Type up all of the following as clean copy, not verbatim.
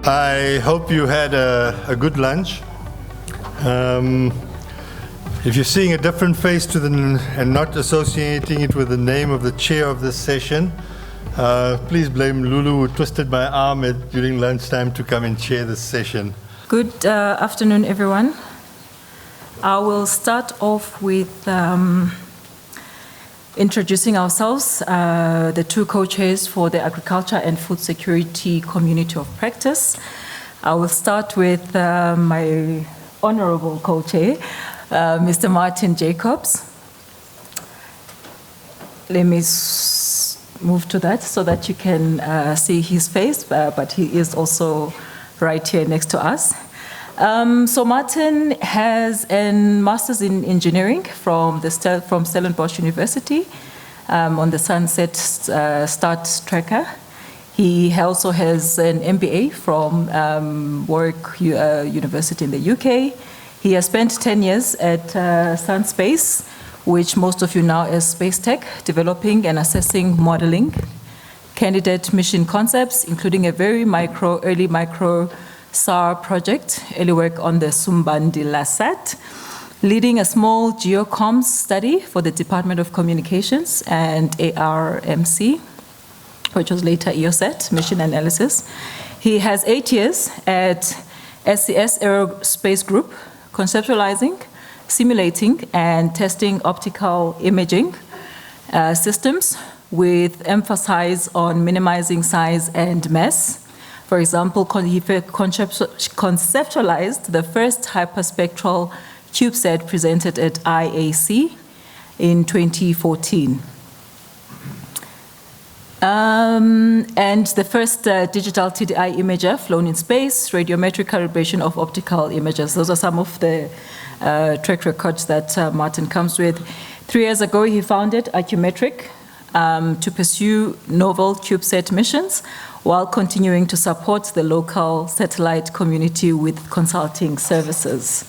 I hope you had a good lunch. If you're seeing a different face and not associating it with the name of the chair of this session, please blame Lulu, who twisted my arm during lunchtime to come and chair this session. Good afternoon, everyone. I will start off with introducing ourselves, the two co-chairs for the Agriculture and Food Security Community of Practice. I will start with my honorable co-chair, Mr. Martin Jacobs. Let me move to that so that you can see his face, but he is also right here next to us. So Martin has a master's in engineering from Stellenbosch University on the Sunset Start Tracker. He also has an MBA from Warwick University in the UK. He has spent 10 years at Sunspace, which most of you know as Space Tech, developing and assessing modeling, candidate mission concepts, including a very early micro SAR project, early work on the Sumbandila-sat, leading a small geocomms study for the Department of Communications and ARMC, which was later EOSAT, mission analysis. He has 8 years at SCS Aerospace Group, conceptualizing, simulating, and testing optical imaging systems with emphasis on minimizing size and mass. For example, he conceptualized the first hyperspectral CubeSat presented at IAC in 2014. And the first digital TDI imager flown in space, radiometric calibration of optical images. Those are some of the track records that Martin comes with. 3 years ago, he founded Acumetric to pursue novel CubeSat missions while continuing to support the local satellite community with consulting services.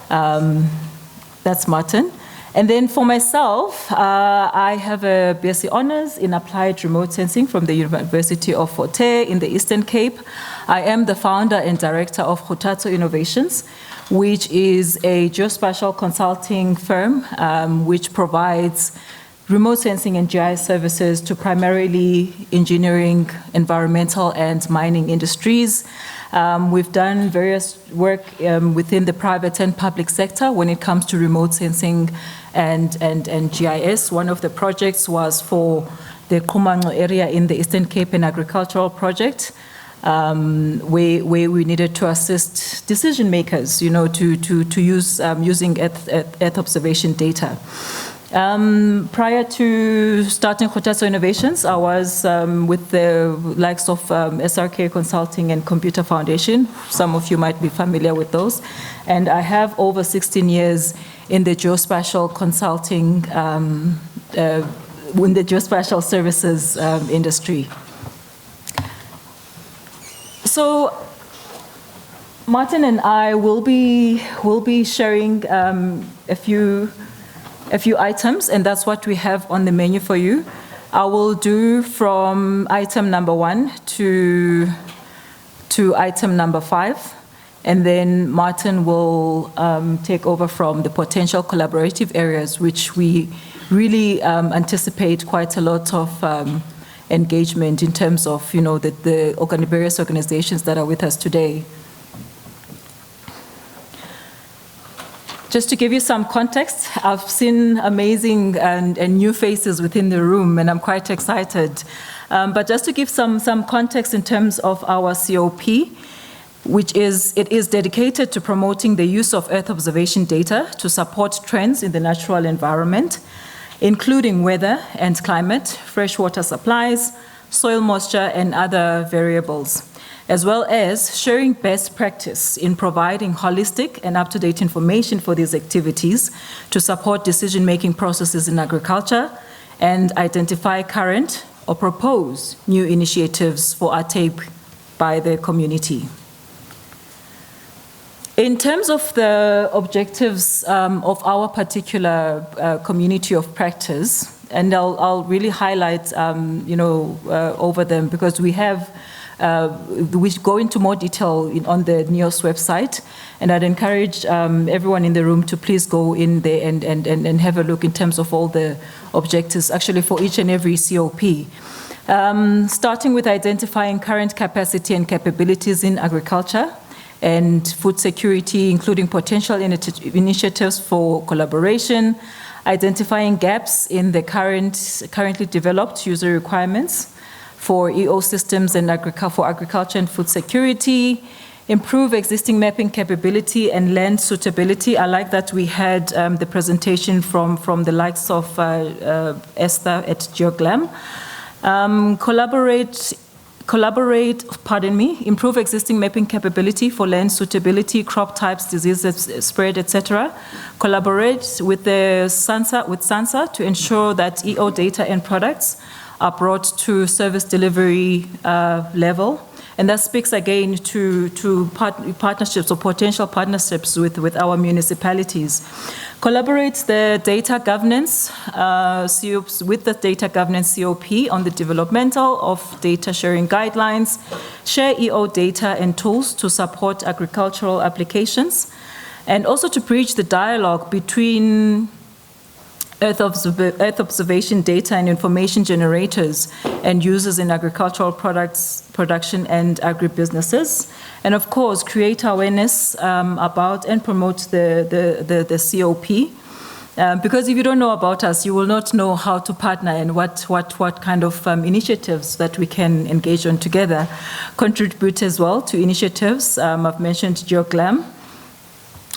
That's Martin. And then for myself, I have a BSc Honours in Applied Remote Sensing from the University of Fort Hare in the Eastern Cape. I am the founder and director of Hotatso Innovations, which is a geospatial consulting firm which provides remote sensing and GIS services to primarily engineering, environmental, and mining industries. We've done various work within the private and public sector when it comes to remote sensing and GIS. One of the projects was for the Kumango area in the Eastern Cape, an agricultural project, where we needed to assist decision makers, to use using Earth observation data. Prior to starting Hotatso Innovations, I was with the likes of SRK Consulting and Computer Foundation. Some of you might be familiar with those. And I have over 16 years in the geospatial consulting, in the geospatial services industry. So Martin and I will be sharing a few items, and that's what we have on the menu for you. I will do from item number 1 to item number 5, and then Martin will take over from the potential collaborative areas, which we really anticipate quite a lot of engagement in terms of, the various organizations that are with us today. Just to give you some context, I've seen amazing and new faces within the room, and I'm quite excited. But just to give some context in terms of our COP, it is dedicated to promoting the use of Earth observation data to support trends in the natural environment, including weather and climate, freshwater supplies, soil moisture, and other variables, as well as sharing best practice in providing holistic and up-to-date information for these activities to support decision-making processes in agriculture and identify current or propose new initiatives for uptake by the community. In terms of the objectives of our particular community of practice, and I'll really highlight over them because we have We go into more detail on the NEOSS website, and I'd encourage everyone in the room to please go in there and have a look in terms of all the objectives, actually for each and every COP. Starting with identifying current capacity and capabilities in agriculture and food security, including potential initiatives for collaboration, identifying gaps in the currently developed user requirements for EO systems and for agriculture and food security, improve existing mapping capability and land suitability. I like that we had the presentation from the likes of Esther at GeoGlam. Improve existing mapping capability for land suitability, crop types, diseases spread, etc. Collaborate with SANSA to ensure that EO data and products are brought to service delivery level. And that speaks again to partnerships or potential partnerships with our municipalities. Collaborate the data governance with the data governance COP on the developmental of data sharing guidelines, share EO data and tools to support agricultural applications, and also to bridge the dialogue between Earth observation data and information generators and users in agricultural products, production and agribusinesses. And of course, create awareness about and promote the COP. Because if you don't know about us, you will not know how to partner and what kind of initiatives that we can engage on together. Contribute as well to initiatives. I've mentioned GeoGlam.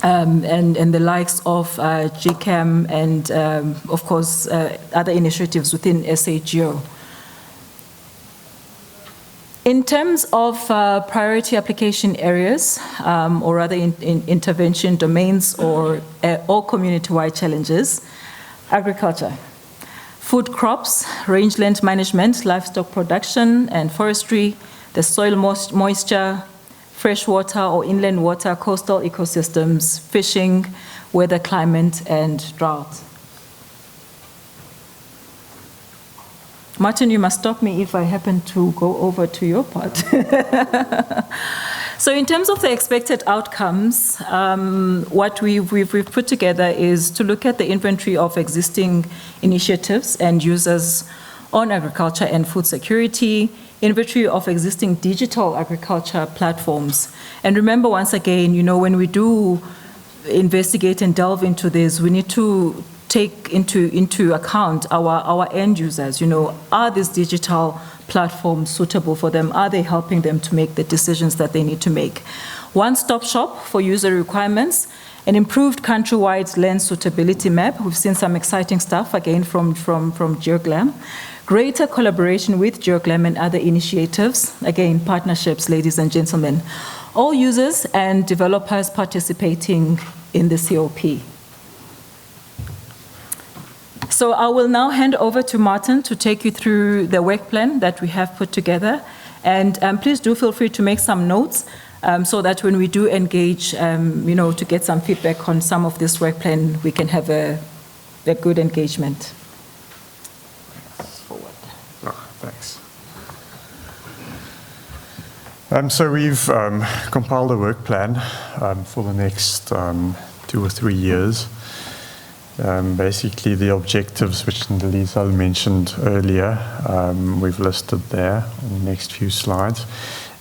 And the likes of GCAM and, of course, other initiatives within SAGO. In terms of priority application areas, or rather intervention domains or community-wide challenges, agriculture, food crops, rangeland management, livestock production and forestry, the soil moisture, freshwater or inland water, coastal ecosystems, fishing, weather, climate, and drought. Martin, you must stop me if I happen to go over to your part. So in terms of the expected outcomes, what we've put together is to look at the inventory of existing initiatives and users on agriculture and food security, inventory of existing digital agriculture platforms. And remember, once again, when we do investigate and delve into this, we need to take into account our end users. Are these digital platforms suitable for them? Are they helping them to make the decisions that they need to make? One-stop shop for user requirements, an improved countrywide land suitability map. We've seen some exciting stuff, again, from GeoGlam. Greater collaboration with GeoGlam and other initiatives, again, partnerships, ladies and gentlemen. All users and developers participating in the COP. So I will now hand over to Martin to take you through the work plan that we have put together. And please do feel free to make some notes so that when we do engage, to get some feedback on some of this work plan, we can have a good engagement. Thanks. So we've compiled a work plan for the next 2 or 3 years. Basically, the objectives which Ndeliso mentioned earlier, we've listed there on the next few slides.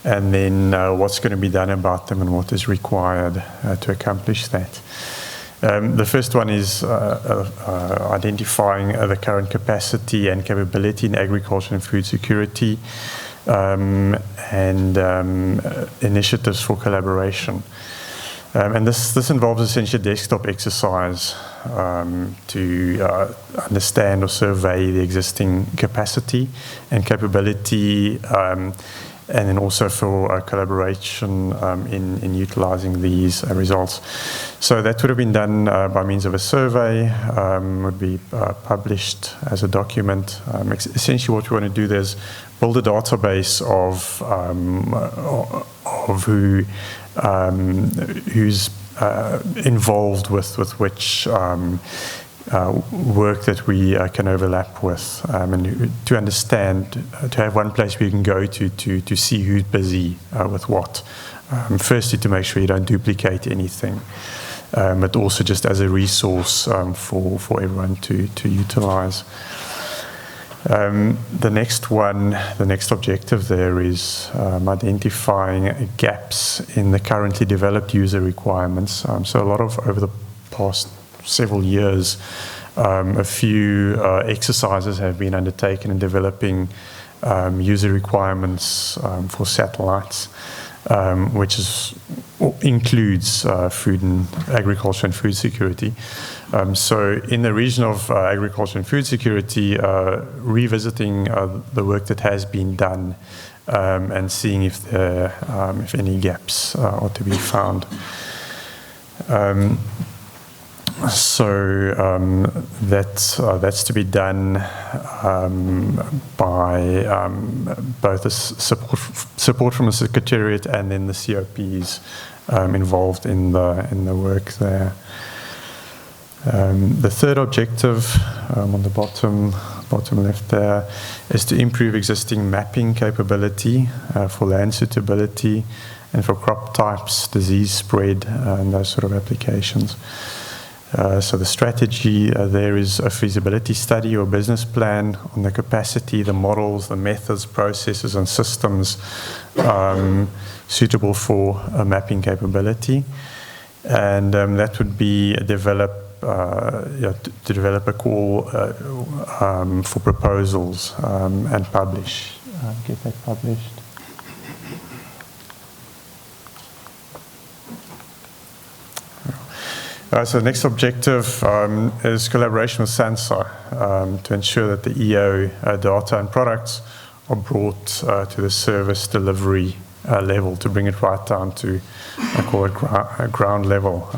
And then what's going to be done about them and what is required to accomplish that. The first one is identifying the current capacity and capability in agriculture and food security, and initiatives for collaboration. And this involves essentially a desktop exercise to understand or survey the existing capacity and capability, and then also for collaboration in utilizing these results. So that would have been done by means of a survey, would be published as a document. Essentially what we want to do there is build a database of who's involved with which work that we can overlap with, and to understand, to have one place we can go to see who's busy with what. Firstly, to make sure you don't duplicate anything, but also just as a resource for everyone to utilize. The next objective there is identifying gaps in the currently developed user requirements. So a lot of, over the past several years, a few exercises have been undertaken in developing user requirements for satellites, which includes food and agriculture and food security. So in the region of agriculture and food security, revisiting the work that has been done and seeing if any gaps are to be found. That's to be done by both the support from the Secretariat and then the CoPs involved in the work there. The third objective on the bottom left there is to improve existing mapping capability for land suitability and for crop types, disease spread, and those sort of applications. So the strategy there is a feasibility study or business plan on the capacity, the models, the methods, processes, and systems suitable for a mapping capability. And that would be to develop a call for proposals and publish. Get that published. So the next objective is collaboration with SANSA to ensure that the EO data and products are brought to the service delivery level, to bring it right down to, I call it ground level.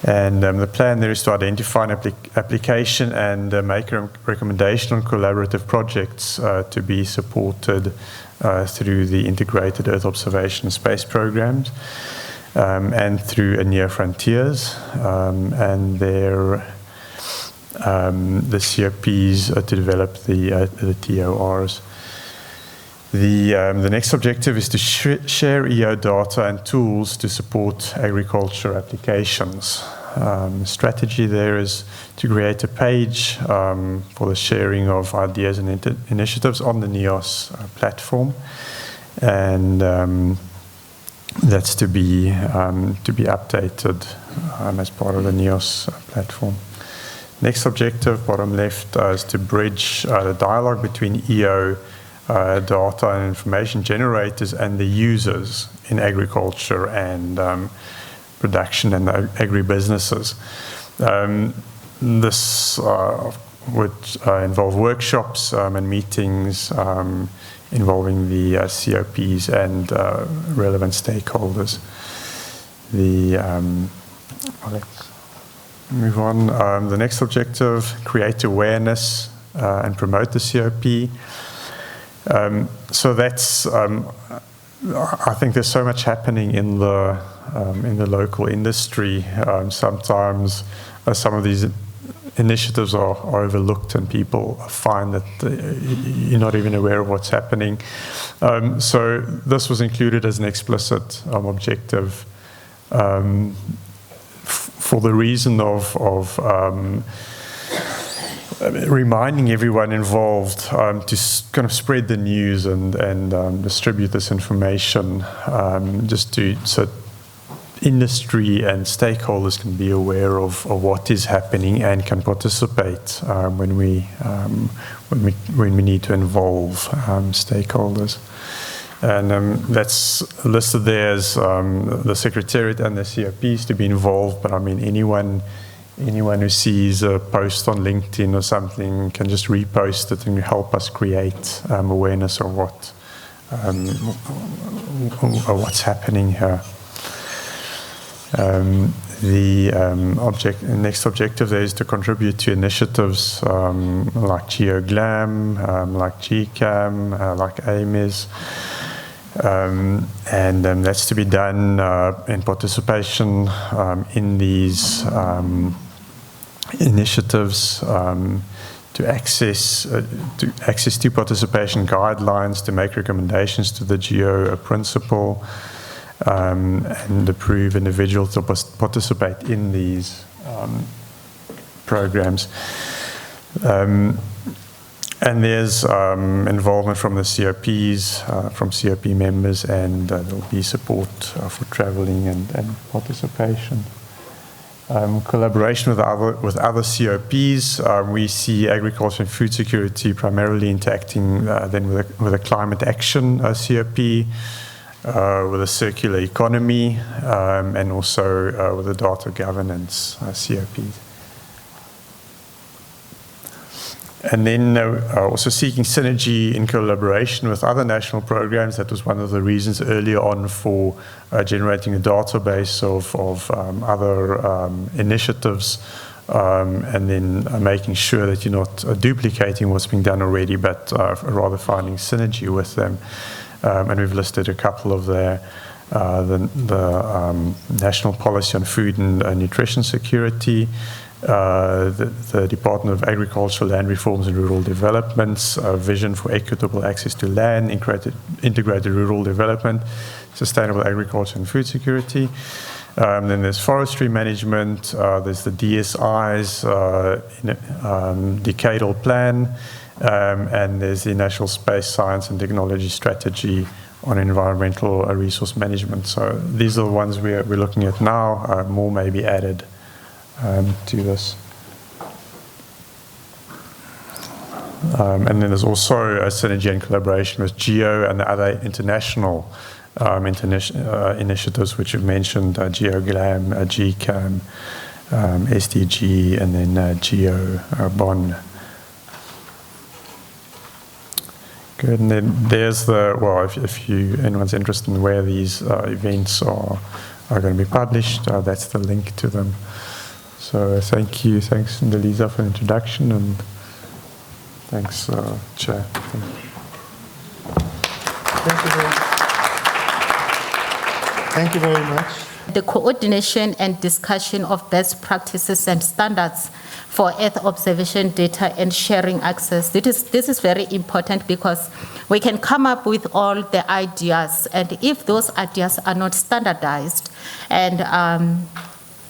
And the plan there is to identify an application and make a recommendation on collaborative projects to be supported through the Integrated Earth Observation Space Programs. And through NEO Frontiers, and the CoPs to develop the TORs. The next objective is to share EO data and tools to support agriculture applications. The strategy there is to create a page for the sharing of ideas and initiatives on the NEOSS platform, and that's to be updated as part of the NEOSS platform. Next objective, bottom left, is to bridge the dialogue between EO data and information generators and the users in agriculture and production and agribusinesses. This would involve workshops and meetings involving the CoPs and relevant stakeholders. Let's move on. The next objective, create awareness and promote the CoP. So that's, I think there's so much happening in the local industry. Sometimes some of these initiatives are overlooked and people find that you're not even aware of what's happening. So this was included as an explicit objective for the reason of reminding everyone involved to kind of spread the news and distribute this information so industry and stakeholders can be aware of what is happening and can participate when we need to involve stakeholders. And that's listed there as the Secretariat and the CoPs to be involved, but I mean anyone who sees a post on LinkedIn or something can just repost it and help us create awareness of what's happening here. The next objective there is to contribute to initiatives like GeoGlam, like GCAM, like AMIS, and that's to be done in participation in these initiatives to access to participation guidelines, to make recommendations to the GEO principal, and approve individuals to participate in these programs. And there's involvement from the CoPs, from CoP members, and there'll be support for traveling and participation. Collaboration with other CoPs. We see agriculture and food security primarily interacting then with a climate action CoP, with a circular economy, and also with the data governance CoPs. And then also seeking synergy in collaboration with other national programs. That was one of the reasons earlier on for generating a database of other initiatives, and then making sure that you're not duplicating what's being done already, but rather finding synergy with them. And we've listed a couple of the National Policy on Food and Nutrition Security, the Department of Agriculture, Land Reforms and Rural Development's vision for equitable access to land, integrated rural development, sustainable agriculture and food security. Then there's forestry management, there's the DSI's decadal plan, and there's the National Space Science and Technology Strategy on environmental resource management. So these are the ones we're looking at now. More may be added to this. And then there's also a synergy and collaboration with GEO and the other international initiatives which you've mentioned, GeoGLAM, GCAM, SDG, and then GEO Bonn. Good, and then there's if anyone's interested in where these events are going to be published, that's the link to them. So thank you, thanks Ndeliza for the introduction, and thanks Chair. Thank you. Thank you very much. The coordination and discussion of best practices and standards for Earth observation data and sharing access. This is very important because we can come up with all the ideas, and if those ideas are not standardized and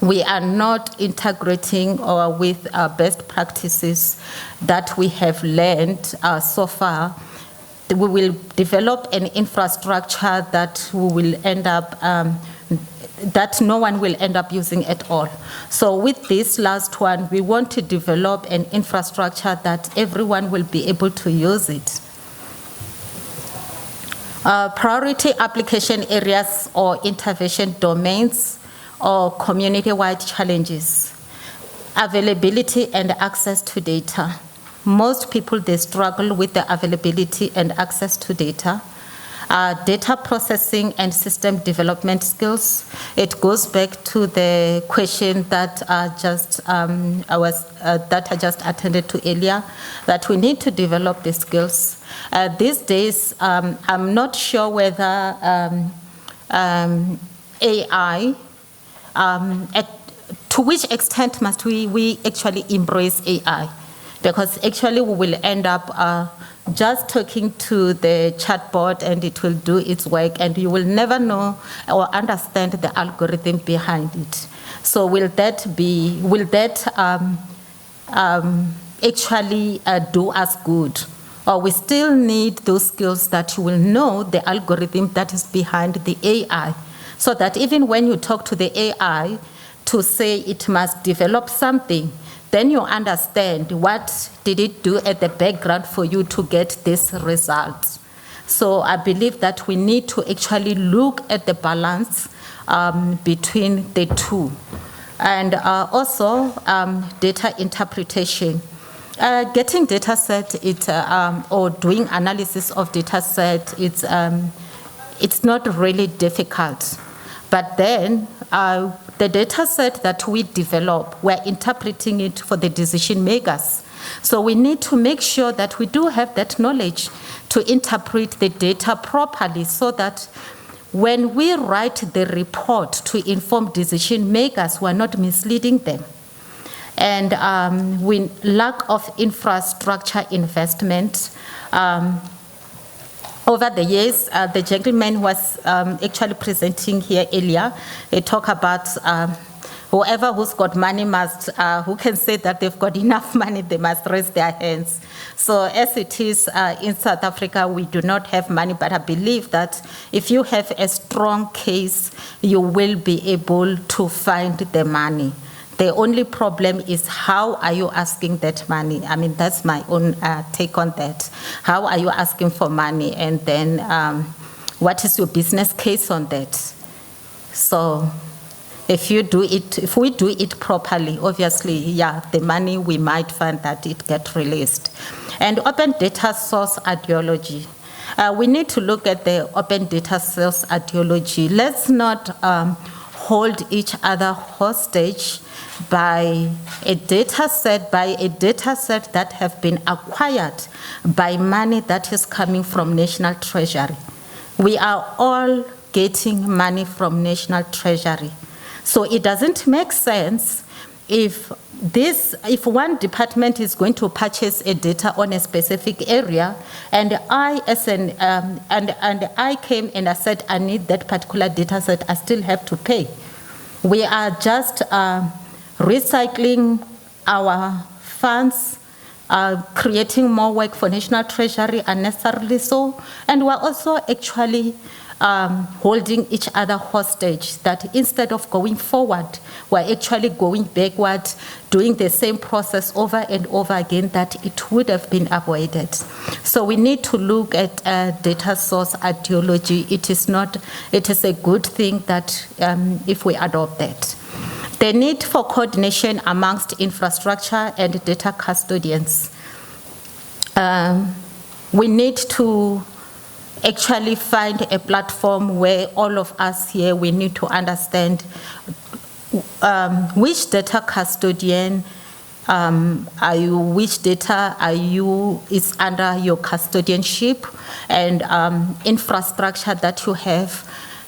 we are not integrating or with best practices that we have learned so far, we will develop an infrastructure that we will end up that no one will end up using at all. So with this last one, we want to develop an infrastructure that everyone will be able to use it. Priority application areas or intervention domains or community-wide challenges. Availability and access to data. Most people, they struggle with the availability and access to data. Data processing and system development skills. It goes back to the question that I just attended to earlier, that we need to develop the skills. These days, I'm not sure whether AI, to which extent must we actually embrace AI? Because actually we will end up just talking to the chatbot and it will do its work, and you will never know or understand the algorithm behind it. So will that actually do us good? Or we still need those skills that you will know the algorithm that is behind the AI, so that even when you talk to the AI to say it must develop something, then you understand what did it do at the background for you to get this result. So I believe that we need to actually look at the balance between the two. And also data interpretation. Getting data set, or doing analysis of data set, it's not really difficult. But then the data set that we develop, we're interpreting it for the decision makers. So we need to make sure that we do have that knowledge to interpret the data properly, so that when we write the report to inform decision makers, we're not misleading them. And we lack of infrastructure investment. Over the years, the gentleman was actually presenting here earlier. They talk about whoever who's got money must, who can say that they've got enough money, they must raise their hands. So as it is in South Africa, we do not have money, but I believe that if you have a strong case, you will be able to find the money. The only problem is how are you asking that money? I mean, that's my own take on that. How are you asking for money? And then what is your business case on that? So if we do it properly, obviously, yeah, the money, we might find that it gets released. And open data source ideology. We need to look at the open data source ideology. Let's not hold each other hostage by a data set that have been acquired by money that is coming from National Treasury. We are all getting money from National Treasury. So it doesn't make sense if one department is going to purchase a data on a specific area, and I came and I said I need that particular data set, I still have to pay. We are just recycling our funds, creating more work for National Treasury unnecessarily so, and we're also actually holding each other hostage, that instead of going forward, we're actually going backward, doing the same process over and over again that it would have been avoided. So we need to look at data source ideology. It is a good thing that if we adopt that. The need for coordination amongst infrastructure and data custodians. We need to actually find a platform where all of us here, we need to understand which data custodian are you, which data is under your custodianship, and infrastructure that you have.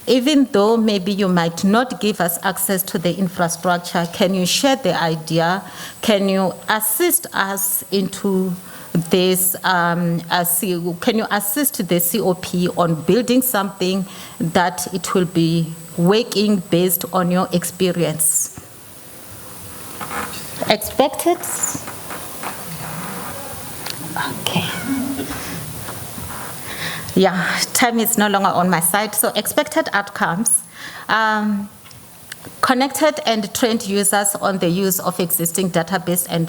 Even though maybe you might not give us access to the infrastructure, can you share the idea? Can you assist us into this, can you assist the COP on building something that it will be working based on your experience? Expected? Okay. Yeah, time is no longer on my side. So expected outcomes. Connected and trained users on the use of existing database and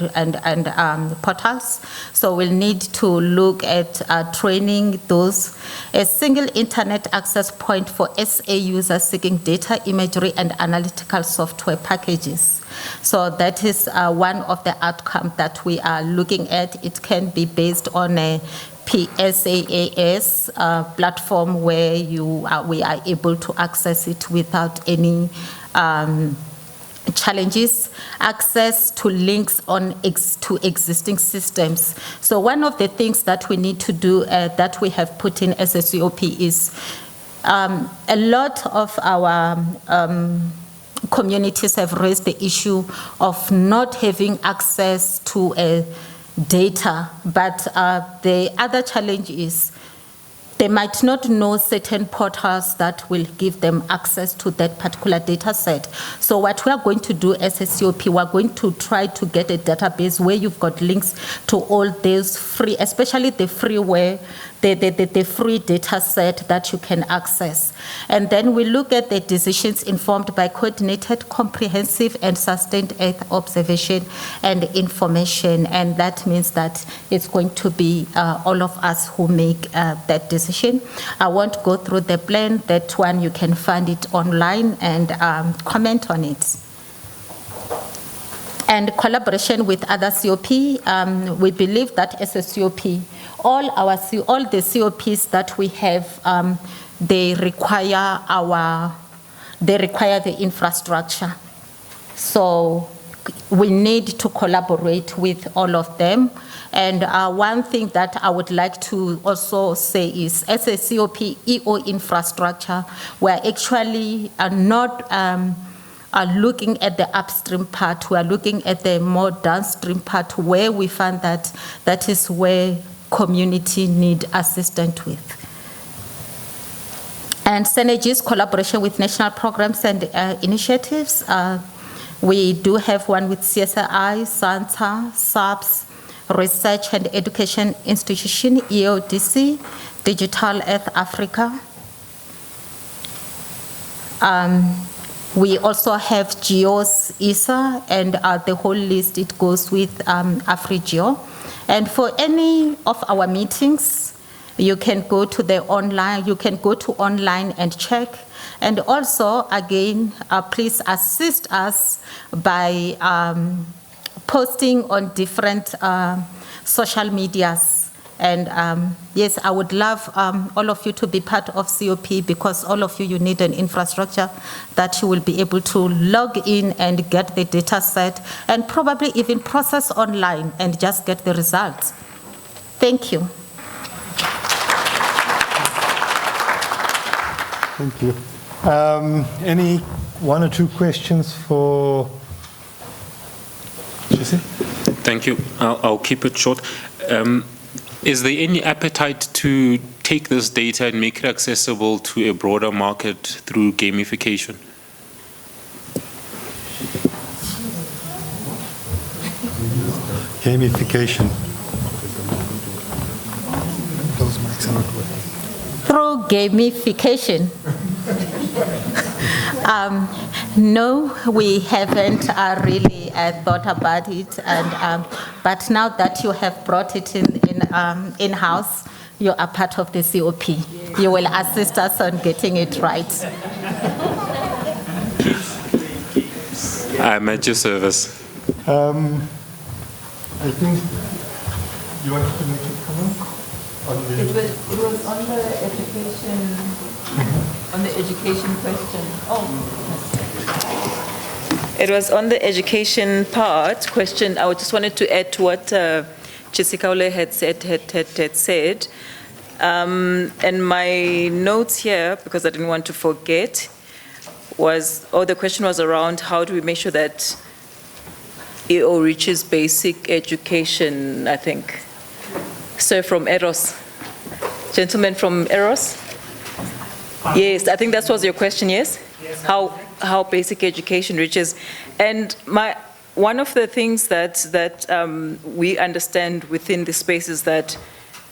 portals. So we'll need to look at training those. A single internet access point for SA users seeking data, imagery, and analytical software packages. So that is one of the outcomes that we are looking at. It can be based on a PSAAS platform where we are able to access it without any challenges, access to links to existing systems. So one of the things that we need to do that we have put in as a COP is a lot of our communities have raised the issue of not having access to data, but the other challenge is they might not know certain portals that will give them access to that particular data set. So what we are going to do as a COP, we're going to try to get a database where you've got links to all those free, especially the freeware, the free data set that you can access. And then we look at the decisions informed by coordinated, comprehensive, and sustained Earth observation and information. And that means that it's going to be all of us who make that decision. I won't go through the plan. That one, you can find it online and comment on it. And collaboration with other COP, we believe that as a COP, all the COPs that we have, they require the infrastructure. So we need to collaborate with all of them. And one thing that I would like to also say is, as a COP EO infrastructure, we're actually not are looking at the upstream part. We are looking at the more downstream part where we find that that is where community need assistance with. And synergies, collaboration with national programs and initiatives. We do have one with CSI, SANTA, SAPS, Research and Education Institution, EODC, Digital Earth Africa. We also have GEOS, ESA, and the whole list, it goes with AfriGeo. And for any of our meetings, you can go to online and check. And also, again, please assist us by posting on different social medias. And yes, I would love all of you to be part of COP, because all of you need an infrastructure that you will be able to log in and get the data set and probably even process online and just get the results. Thank you. Thank you. Any one or two questions for Jesse? Thank you. I'll keep it short. Is there any appetite to take this data and make it accessible to a broader market through gamification? Gamification. Through gamification. No, we haven't really thought about it, and but now that you have brought it in-house, you are part of the COP. You will assist us on getting it right. I'm at your service. I think you wanted to make a comment on the. It was on the education. On the education question. It was on the education question. I just wanted to add to what Jessica had said. And my notes here, because I didn't want to forget, the question was around how do we make sure that EO reaches basic education, I think. So from NEOSS. Gentleman from NEOSS? Yes, I think that was your question, yes? Yes. How basic education reaches. And one of the things that we understand within the space is that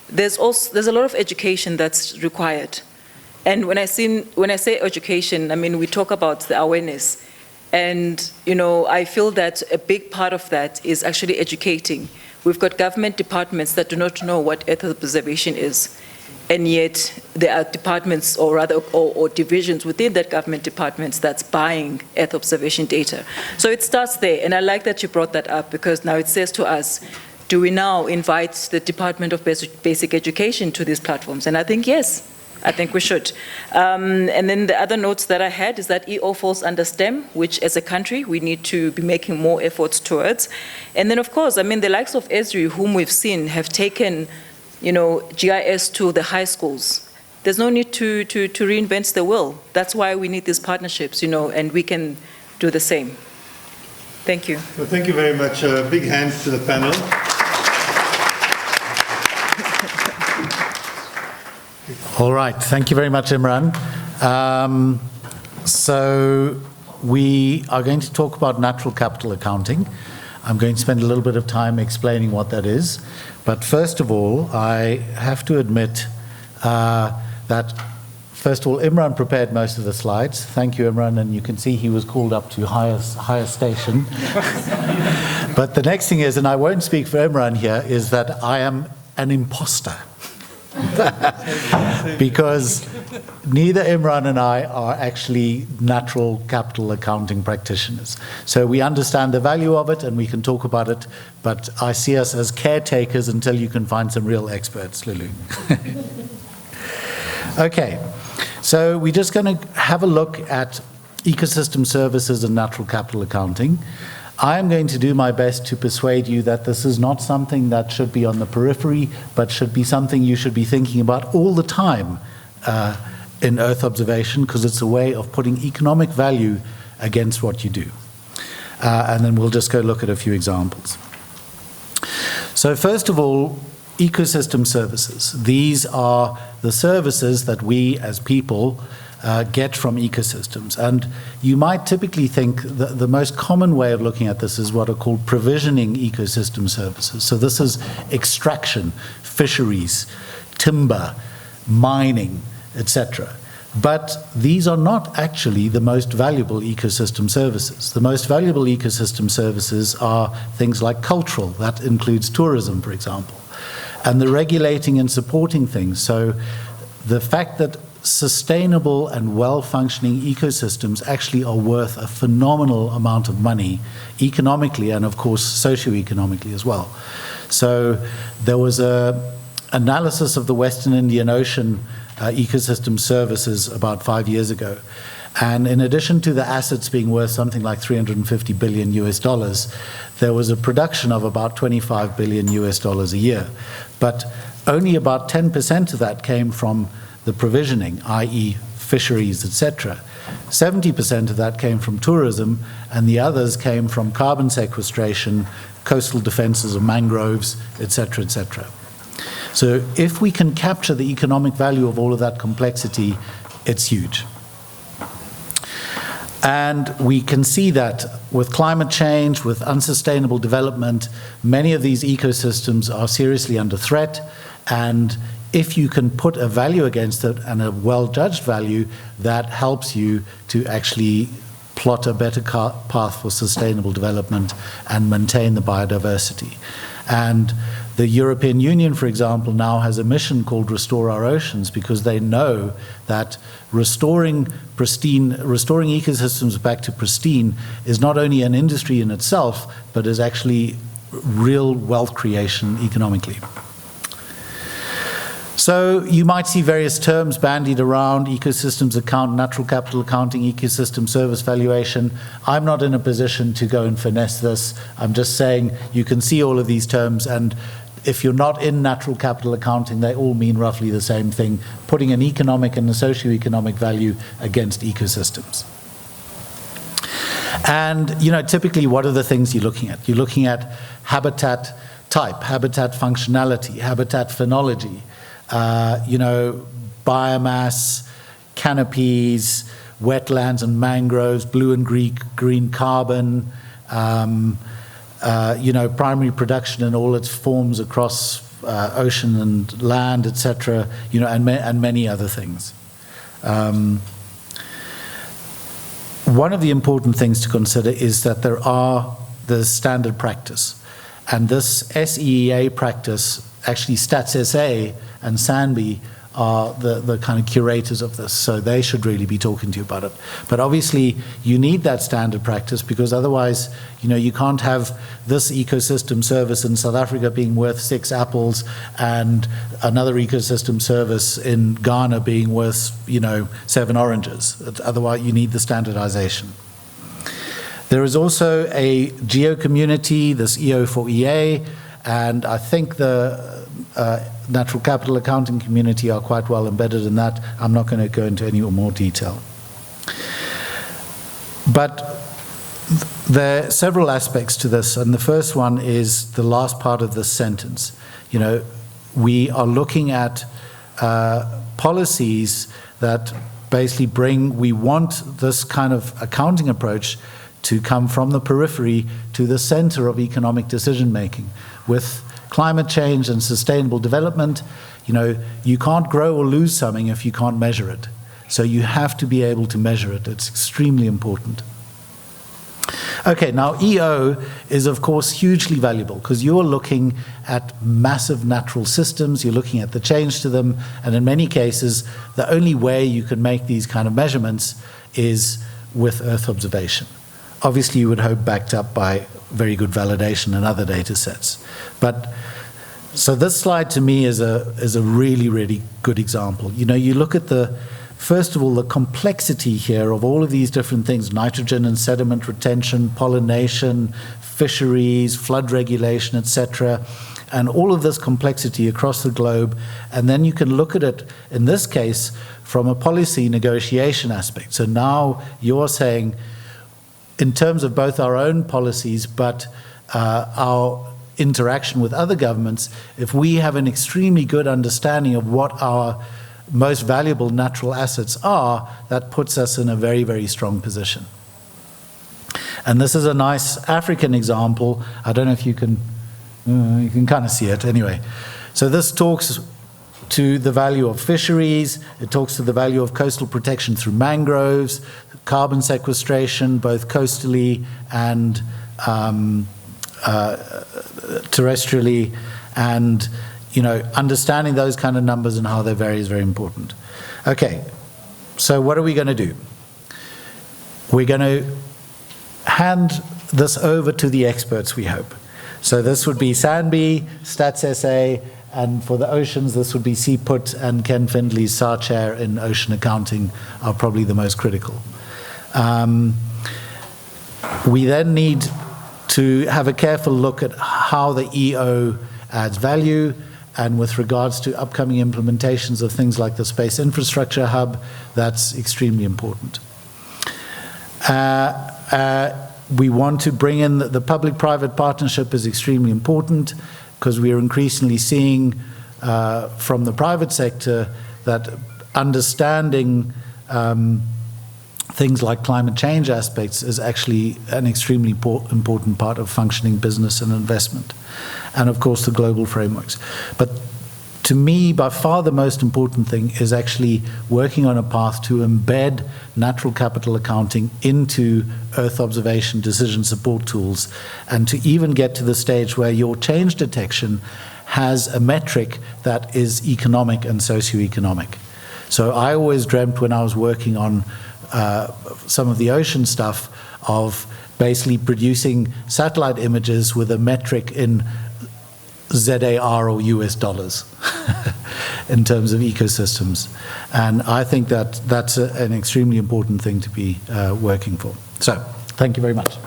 there's a lot of education that's required. And when I say education, I mean, we talk about the awareness. And, I feel that a big part of that is actually educating. We've got government departments that do not know what Earth observation is. And yet there are departments or divisions within that government departments that's buying Earth observation data. So it starts there, and I like that you brought that up, because now it says to us, do we now invite the Department of Basic Education to these platforms? And I think yes, I think we should. And then the other notes that I had is that EO falls under STEM, which as a country we need to be making more efforts towards. And then of course, I mean, the likes of Esri, whom we've seen, have taken GIS to the high schools. There's no need to reinvent the wheel. That's why we need these partnerships, and we can do the same. Thank you. Well, thank you very much. Big hand to the panel. All right, thank you very much, Imran. So we are going to talk about natural capital accounting. I'm going to spend a little bit of time explaining what that is. But first of all, I have to admit that, first of all, Imran prepared most of the slides. Thank you, Imran, and you can see he was called up to higher station. But the next thing is, and I won't speak for Imran here, is that I am an imposter. Because neither Imran and I are actually natural capital accounting practitioners. So we understand the value of it and we can talk about it, but I see us as caretakers until you can find some real experts, Lulu. Okay, so we're just going to have a look at ecosystem services and natural capital accounting. I am going to do my best to persuade you that this is not something that should be on the periphery, but should be something you should be thinking about all the time in Earth observation, because it's a way of putting economic value against what you do. And then we'll just go look at a few examples. So first of all, ecosystem services. These are the services that we as people get from ecosystems. And you might typically think that the most common way of looking at this is what are called provisioning ecosystem services. So this is extraction, fisheries, timber, mining, etc. But these are not actually the most valuable ecosystem services. The most valuable ecosystem services are things like cultural. That includes tourism, for example, and the regulating and supporting things. So the fact that sustainable and well-functioning ecosystems actually are worth a phenomenal amount of money economically and, of course, socioeconomically as well. So there was an analysis of the Western Indian Ocean ecosystem services about 5 years ago. And in addition to the assets being worth something like $350 billion US, there was a production of about $25 billion US a year. But only about 10% of that came from the provisioning, i.e. fisheries, etc. 70% of that came from tourism, and the others came from carbon sequestration, coastal defenses of mangroves, etc., etc. So if we can capture the economic value of all of that complexity, it's huge. And we can see that with climate change, with unsustainable development, many of these ecosystems are seriously under threat, and if you can put a value against it and a well-judged value, that helps you to actually plot a better path for sustainable development and maintain the biodiversity. And the European Union, for example, now has a mission called Restore Our Oceans, because they know that restoring ecosystems back to pristine is not only an industry in itself, but is actually real wealth creation economically. So you might see various terms bandied around: ecosystems account, natural capital accounting, ecosystem service valuation. I'm not in a position to go and finesse this. I'm just saying you can see all of these terms, and if you're not in natural capital accounting, they all mean roughly the same thing, putting an economic and a socioeconomic value against ecosystems. And, you know, typically what are the things you're looking at? You're looking at habitat type, habitat functionality, habitat phenology, biomass, canopies, wetlands and mangroves, blue and green carbon, primary production in all its forms across ocean and land, etc., and many other things. One of the important things to consider is that there's standard practice, and this SEEA practice, actually Stats SA and SANBI are the kind of curators of this, so they should really be talking to you about it. But obviously you need that standard practice, because otherwise, you can't have this ecosystem service in South Africa being worth 6 apples and another ecosystem service in Ghana being worth 7 oranges. Otherwise you need the standardization. There is also a geo community, this EO4EA, and I think the natural capital accounting community are quite well embedded in that. I'm not going to go into any more detail. But there are several aspects to this, and the first one is the last part of this sentence. We are looking at policies that basically we want this kind of accounting approach to come from the periphery to the center of economic decision making. With climate change and sustainable development, you can't grow or lose something if you can't measure it. So you have to be able to measure it. It's extremely important. Okay, now EO is of course hugely valuable, because you're looking at massive natural systems, you're looking at the change to them, and in many cases, the only way you can make these kind of measurements is with Earth observation. Obviously, you would hope backed up by very good validation and other data sets. But so this slide to me is a really, really good example. You look at first of all, the complexity here of all of these different things: nitrogen and sediment retention, pollination, fisheries, flood regulation, etc., and all of this complexity across the globe. And then you can look at it, in this case, from a policy negotiation aspect. So now you're saying, in terms of both our own policies, but our interaction with other governments, if we have an extremely good understanding of what our most valuable natural assets are, that puts us in a very, very strong position. And this is a nice African example. I don't know if you can kind of see it anyway. So this talks to the value of fisheries, it talks to the value of coastal protection through mangroves, carbon sequestration, both coastally and terrestrially, and understanding those kind of numbers and how they vary is very important. Okay, so what are we going to do? We're going to hand this over to the experts, we hope. So this would be Sanbi, Stats SA, and for the oceans, this would be CPUT, and Ken Findley's SAR chair in ocean accounting are probably the most critical. We then need to have a careful look at how the EO adds value, and with regards to upcoming implementations of things like the Space Infrastructure Hub, that's extremely important. We want to bring in the public-private partnership is extremely important, because we are increasingly seeing from the private sector that understanding things like climate change aspects is actually an extremely important part of functioning business and investment. And of course the global frameworks. But to me, by far the most important thing is actually working on a path to embed natural capital accounting into Earth observation decision support tools, and to even get to the stage where your change detection has a metric that is economic and socioeconomic. So I always dreamt when I was working on some of the ocean stuff of basically producing satellite images with a metric in ZAR or US dollars in terms of ecosystems. And I think that that's an extremely important thing to be working for. So, thank you very much.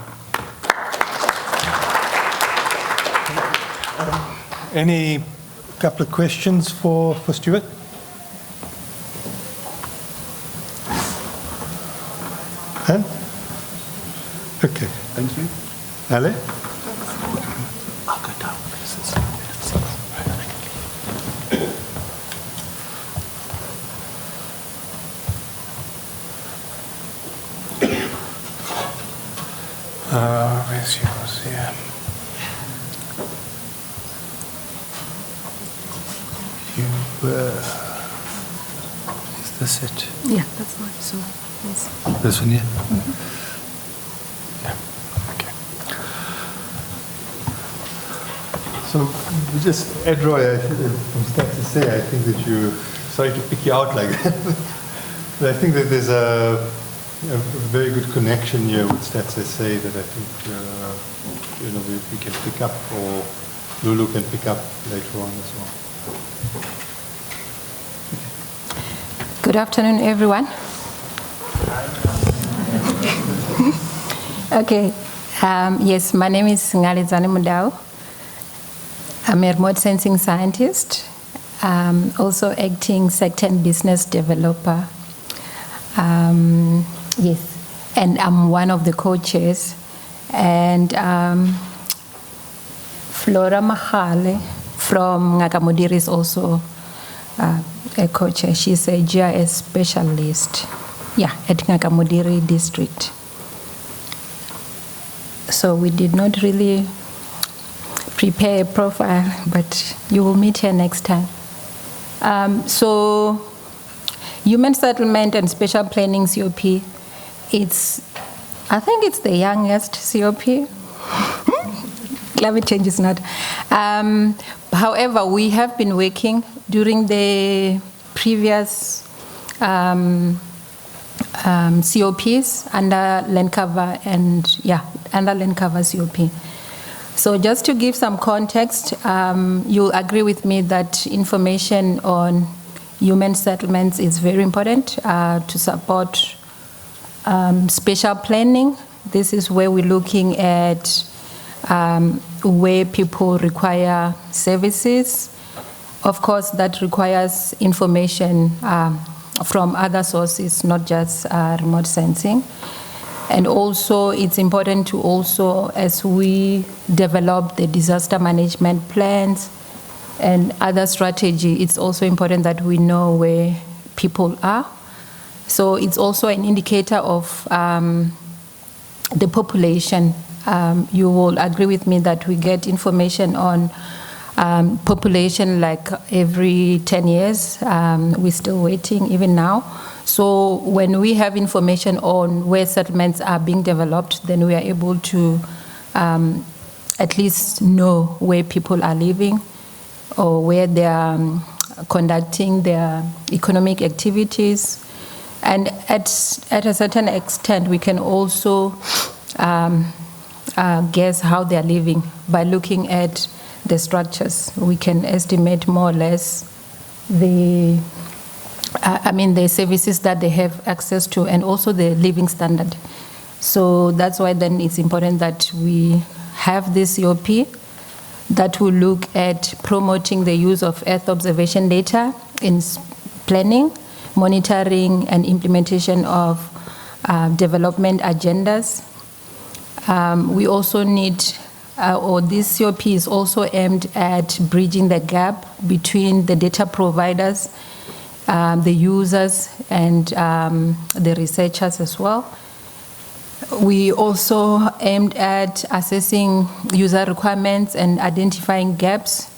Any couple of questions for Stuart? Huh? Okay. Thank you. Ale? I'll go down because it's where's yours here? Is this it? Yeah, that's one. So, yes. This one here? Mm-hmm. Yeah. Okay. So, just Ed Roy, from Stats to say, I think that sorry to pick you out like that, but I think that there's a very good connection here with Stats SA that I think we can pick up, or Lulu can pick up later on as well. Good afternoon, everyone. Okay. Yes, my name is Ngalizane Mudau. I'm a remote sensing scientist, also acting sector and business developer. Yes, and I'm one of the co-chairs. And Flora Mahale from Ngakamudiri is also a co-chair. She's a GIS specialist, at Ngakamudiri district. So we did not really prepare a profile, but you will meet her next time. So human settlement and spatial planning COP, I think it's the youngest COP. Climate change is not. However, we have been working during the previous COPs under land cover under land cover COP. So just to give some context, you'll agree with me that information on human settlements is very important to support spatial planning. This is where we're looking at where people require services. Of course, that requires information from other sources, not just remote sensing. And also, it's important to also, as we develop the disaster management plans and other strategy, it's also important that we know where people are. So it's also an indicator of the population. You will agree with me that we get information on population like every 10 years. We're still waiting even now. So when we have information on where settlements are being developed, then we are able to at least know where people are living or where they are conducting their economic activities. And at a certain extent, we can also guess how they are living by looking at the structures. We can estimate more or less the services that they have access to and also the living standard. So that's why then it's important that we have this COP that will look at promoting the use of Earth observation data in planning, monitoring, and implementation of development agendas. We also need, this COP is also aimed at bridging the gap between the data providers, the users, and the researchers as well. We also aimed at assessing user requirements and identifying gaps,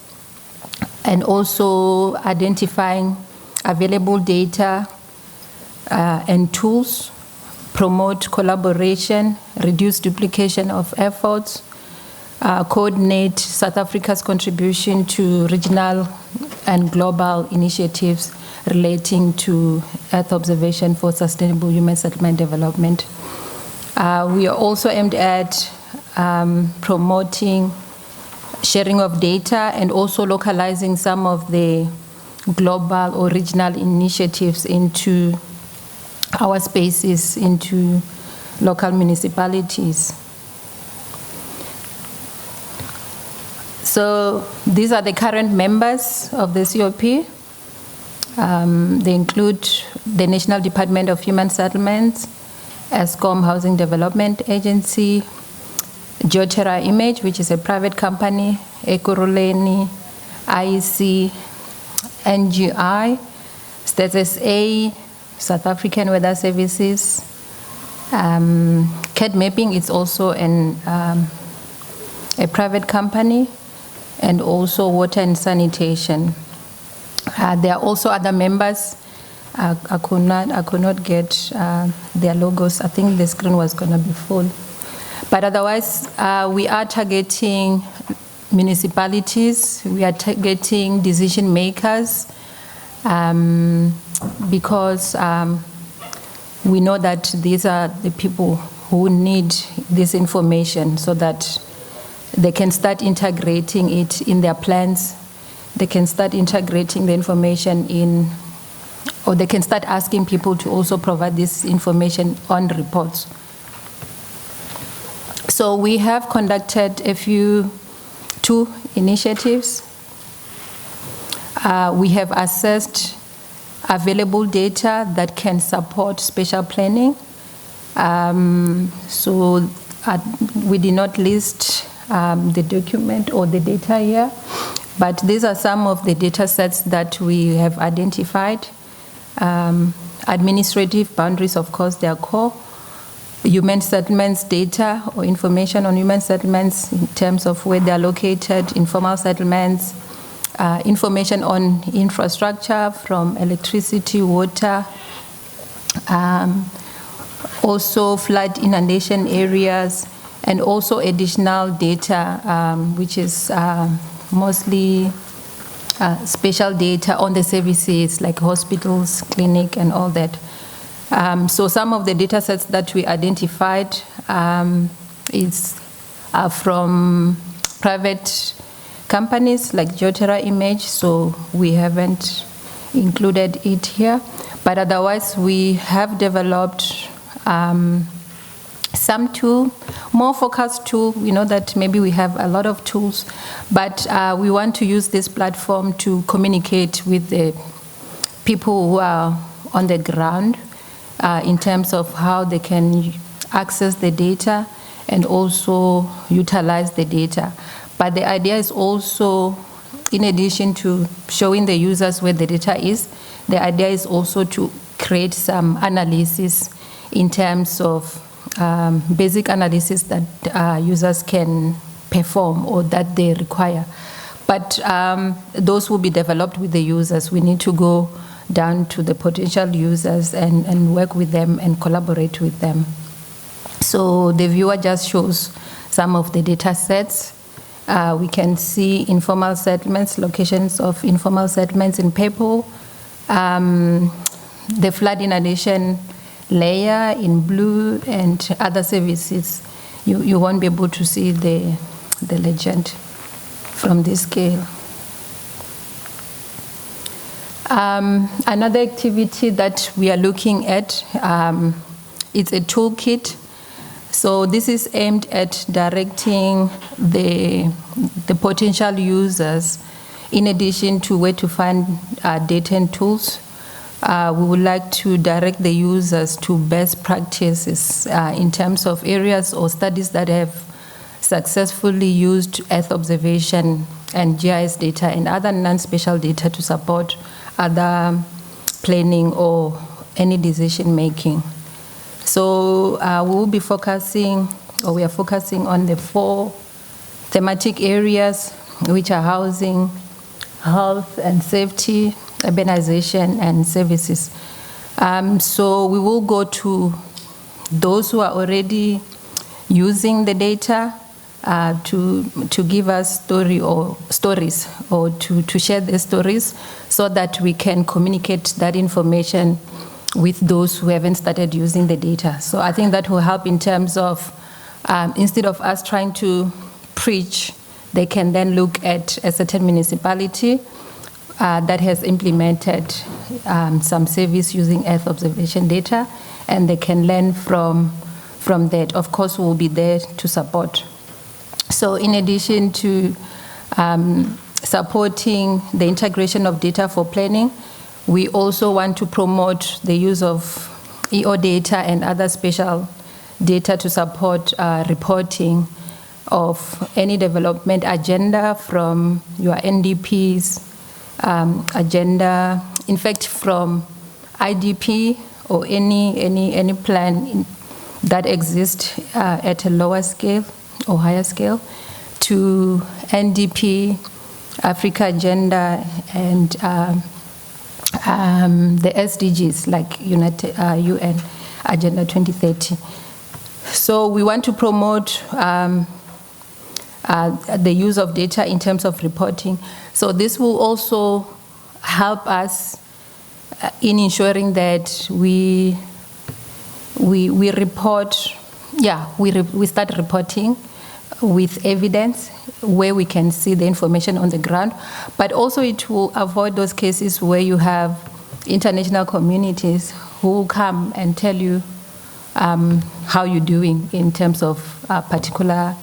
and also identifying available data and tools, promote collaboration, reduce duplication of efforts, coordinate South Africa's contribution to regional and global initiatives relating to Earth observation for sustainable human settlement development. We are also aimed at promoting sharing of data and also localizing some of the global or regional initiatives into our spaces, into local municipalities. So these are the current members of the COP. They include the National Department of Human Settlements, ESCOM Housing Development Agency, Geoterra Image, which is a private company, Ekurhuleni, IEC, NGI, Status A, South African Weather Services, CAD Mapping is also a private company, and also Water and Sanitation. There are also other members. I could not get their logos. I think the screen was going to be full. But otherwise, we are targeting municipalities. We are targeting decision makers because we know that these are the people who need this information so that they can start integrating it in their plans. They can start integrating the information in, or they can start asking people to also provide this information on reports. So we have conducted two initiatives. We have assessed available data that can support spatial planning. We did not list the document or the data here, but these are some of the data sets that we have identified. Administrative boundaries, of course, they are core. Human settlements data or information on human settlements in terms of where they are located, informal settlements, information on infrastructure from electricity, water, also flood inundation areas, and also additional data, which is mostly special data on the services like hospitals, clinic, and all that. So some of the data sets that we identified is from private companies like Geoterra Image, so we haven't included it here. But otherwise, we have developed some tool, more focused tool. We know that maybe we have a lot of tools, but we want to use this platform to communicate with the people who are on the ground in terms of how they can access the data and also utilize the data. But the idea is also, in addition to showing the users where the data is, the idea is also to create some analysis in terms of basic analysis that users can perform or that they require. But those will be developed with the users. We need to go down to the potential users and work with them and collaborate with them. So the viewer just shows some of the data sets. We can see informal settlements, locations of informal settlements in purple, the flood inundation layer in blue, and other services. You won't be able to see the legend from this scale. Another activity that we are looking at, it's a toolkit. So this is aimed at directing the potential users, in addition to where to find data and tools. We would like to direct the users to best practices in terms of areas or studies that have successfully used Earth observation and GIS data and other non-spatial data to support other planning or any decision making. So we will be focusing, or we are focusing on the 4 thematic areas, which are housing, health and safety, urbanization, and services. So we will go to those who are already using the data to give us stories or to share their stories so that we can communicate that information with those who haven't started using the data. So I think that will help in terms of, instead of us trying to preach, they can then look at a certain municipality that has implemented some service using Earth observation data, and they can learn from that. Of course, we'll be there to support. So in addition to supporting the integration of data for planning, we also want to promote the use of EO data and other spatial data to support reporting of any development agenda from your NDP's agenda, in fact, from IDP or any plan that exists at a lower scale or higher scale, to NDP, Africa Agenda, and the SDGs like UN Agenda 2030. So we want to promote the use of data in terms of reporting. So this will also help us in ensuring that we report, we start reporting with evidence where we can see the information on the ground, but also it will avoid those cases where you have international communities who will come and tell you how you're doing in terms of particular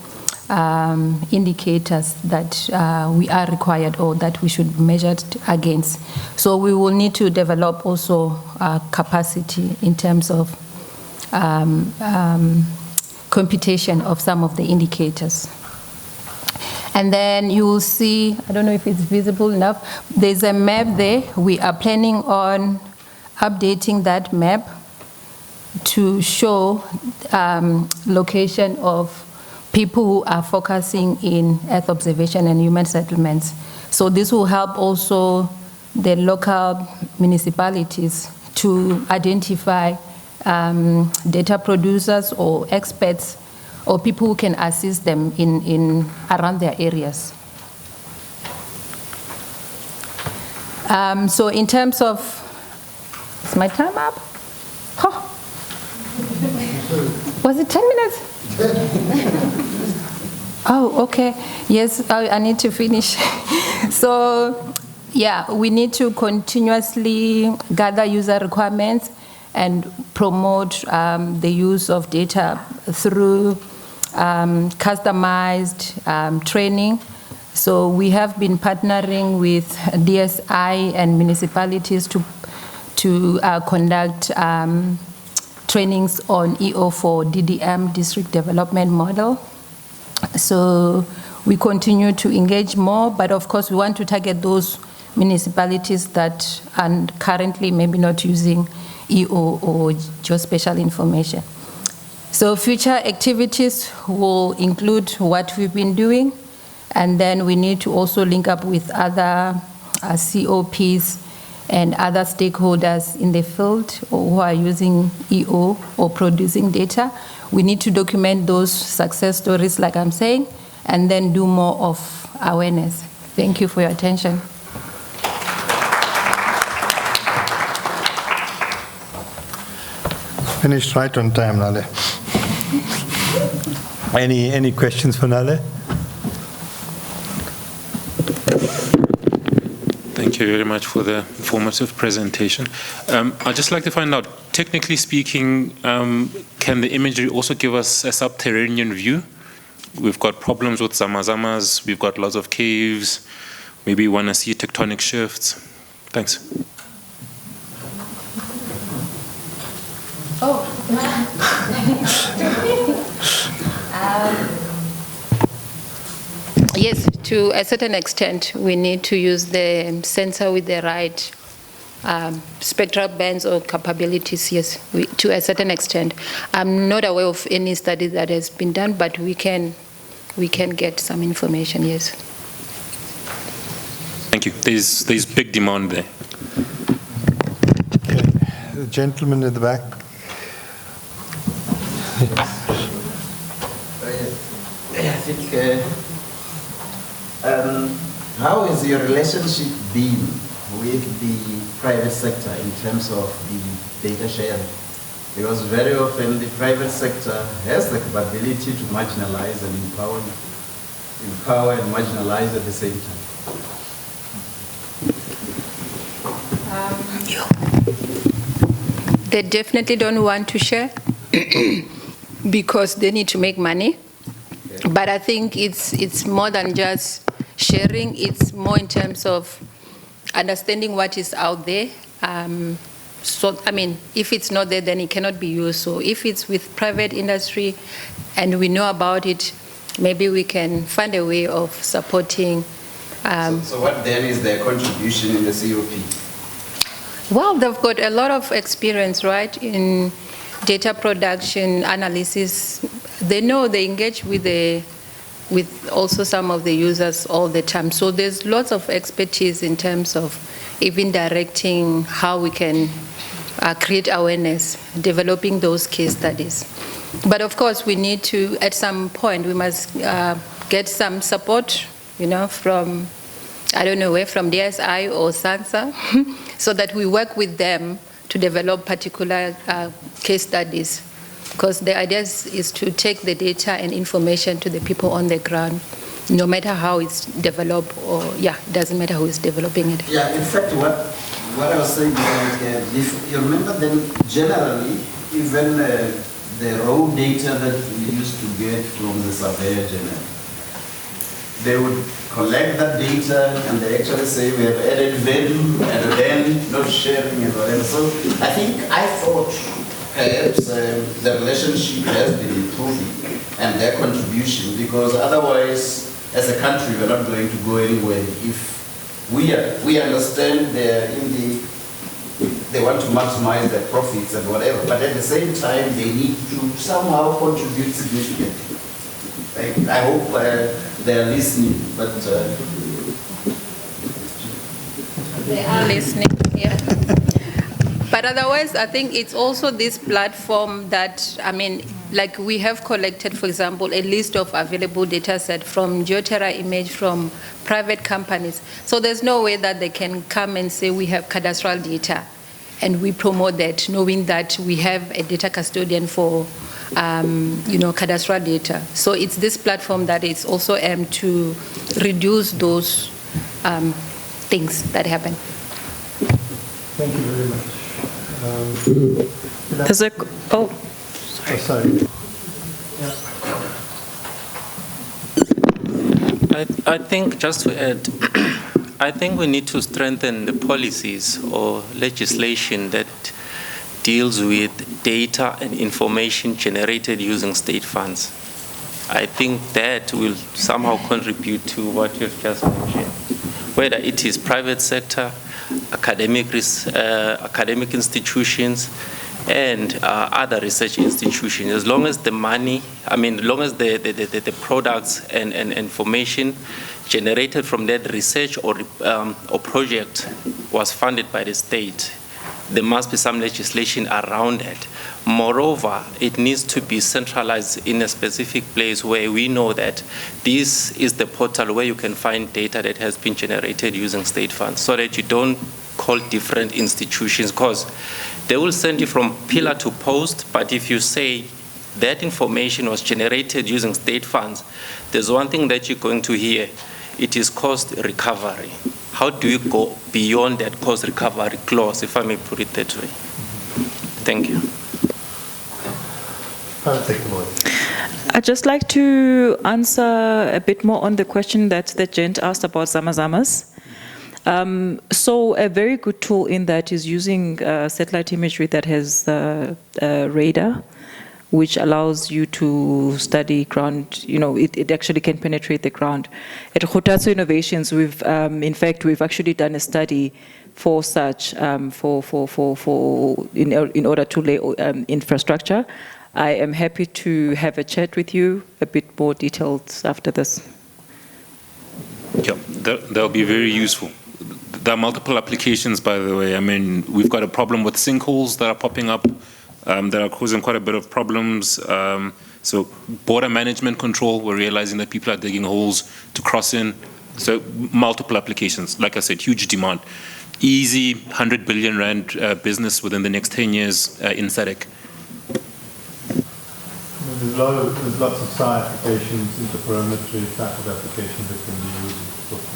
indicators that we are required or that we should measure against. So we will need to develop also capacity in terms of computation of some of the indicators. And then you will see, I don't know if it's visible enough, there's a map there. We are planning on updating that map to show location of people who are focusing in Earth observation and human settlements. So this will help also the local municipalities to identify data producers or experts or people who can assist them in around their areas. So in terms of, is my time up? Oh. Was it 10 minutes? Oh, okay. Yes, I need to finish. So, yeah, we need to continuously gather user requirements and promote the use of data through customized training. So we have been partnering with DSI and municipalities to conduct trainings on EO for DDM, District Development Model. So we continue to engage more, but of course we want to target those municipalities that are currently maybe not using EO or geospatial information. So future activities will include what we've been doing, and then we need to also link up with other CoPs and other stakeholders in the field or who are using EO or producing data. We need to document those success stories, like I'm saying, and then do more of awareness. Thank you for your attention. Finished right on time, Nale. Any questions for Nale? Thank you very much for the informative presentation. I'd just like to find out, technically speaking, can the imagery also give us a subterranean view? We've got problems with zamazamas, we've got lots of caves, maybe we want to see tectonic shifts. Thanks. Yes, to a certain extent, we need to use the sensor with the right spectral bands or capabilities, yes, to a certain extent. I'm not aware of any study that has been done, but we can get some information, yes. Thank you. There's big demand there. Okay. The gentleman at the back. I think, how is your relationship been with the private sector in terms of the data sharing? Because very often the private sector has the capability to marginalize and empower and marginalize at the same time. They definitely don't want to share because they need to make money. But I think it's more than just sharing. It's more in terms of understanding what is out there. So, I mean, if it's not there, then it cannot be used. So if it's with private industry and we know about it, maybe we can find a way of supporting. So what then is their contribution in the COP? Well, they've got a lot of experience, right, in data production, analysis. They know, they engage with also some of the users all the time. So there's lots of expertise in terms of even directing how we can create awareness, developing those case studies. But of course, we need to, at some point, we must get some support, from, I don't know where, from DSI or SANSA, so that we work with them to develop particular case studies. Because the idea is to take the data and information to the people on the ground, no matter how it's developed, or it doesn't matter who is developing it. Yeah, in fact, what I was saying is, if you remember, then generally, even the raw data that we used to get from the surveyor general, they would collect that data and they actually say we have added value and then not sharing and whatever. So I thought perhaps the relationship has been improving and their contribution, because otherwise, as a country, we're not going to go anywhere. If we understand they want to maximize their profits and whatever, but at the same time, they need to somehow contribute significantly. I hope they are listening, but they are listening. Yeah. But otherwise, I think it's also this platform that, like we have collected, for example, a list of available data set from GeoTerra image from private companies. So there's no way that they can come and say we have cadastral data and we promote that, knowing that we have a data custodian for cadastral data. So it's this platform that is also aimed to reduce those things that happen. Thank you very much. Sorry. I think, just to add, I think we need to strengthen the policies or legislation that deals with data and information generated using state funds. I think that will somehow contribute to what you've just mentioned, whether it is private sector, academic institutions, and other research institutions. As long as the money, as long as the products and information generated from that research or project was funded by the state, there must be some legislation around it. Moreover, it needs to be centralized in a specific place where we know that this is the portal where you can find data that has been generated using state funds, so that you don't call different institutions, because they will send you from pillar to post, but if you say that information was generated using state funds, there's one thing that you're going to hear: it is cost recovery. How do you go beyond that cost recovery clause, if I may put it that way? Thank you. I'd just like to answer a bit more on the question that the gent asked about Zamazamas. So a very good tool in that is using satellite imagery that has radar, which allows you to study ground. It actually can penetrate the ground. At Khotatso Innovations, we've actually done a study for such, in order to lay infrastructure. I am happy to have a chat with you, a bit more detailed after this. Yeah, that'll be very useful. There are multiple applications, by the way. We've got a problem with sinkholes that are popping up that are causing quite a bit of problems. So border management control, we're realizing that people are digging holes to cross in. So multiple applications. Like I said, huge demand. Easy 100 billion rand business within the next 10 years in SADC. There's lots of SAR applications, interperimetry type of applications that can be used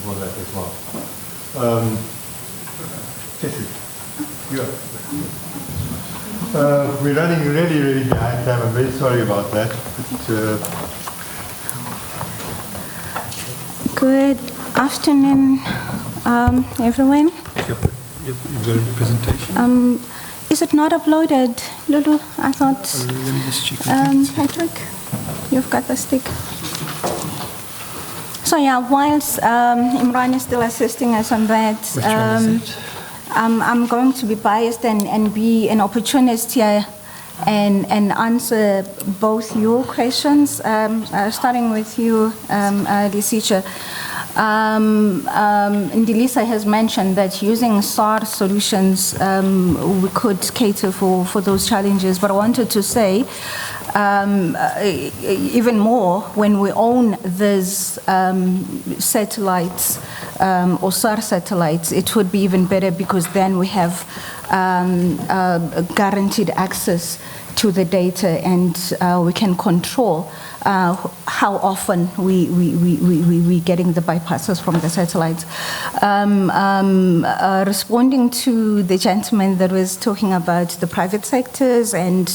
for that as well. Jesse, you are. We're running really, really behind time. I'm very sorry about that. Good afternoon, everyone. You've got a presentation. Is it not uploaded, Lulu? I thought. Let me just check. Patrick, you've got the stick. So yeah, whilst Imran is still assisting us on that, I'm going to be biased and be an opportunist here and answer both your questions, starting with you, Lisicha. Ndilisa has mentioned that using SAR solutions, we could cater for those challenges, but I wanted to say, even more, when we own these satellites or SAR satellites, it would be even better, because then we have guaranteed access to the data, and we can control how often we getting the bypasses from the satellites. Responding to the gentleman that was talking about the private sectors and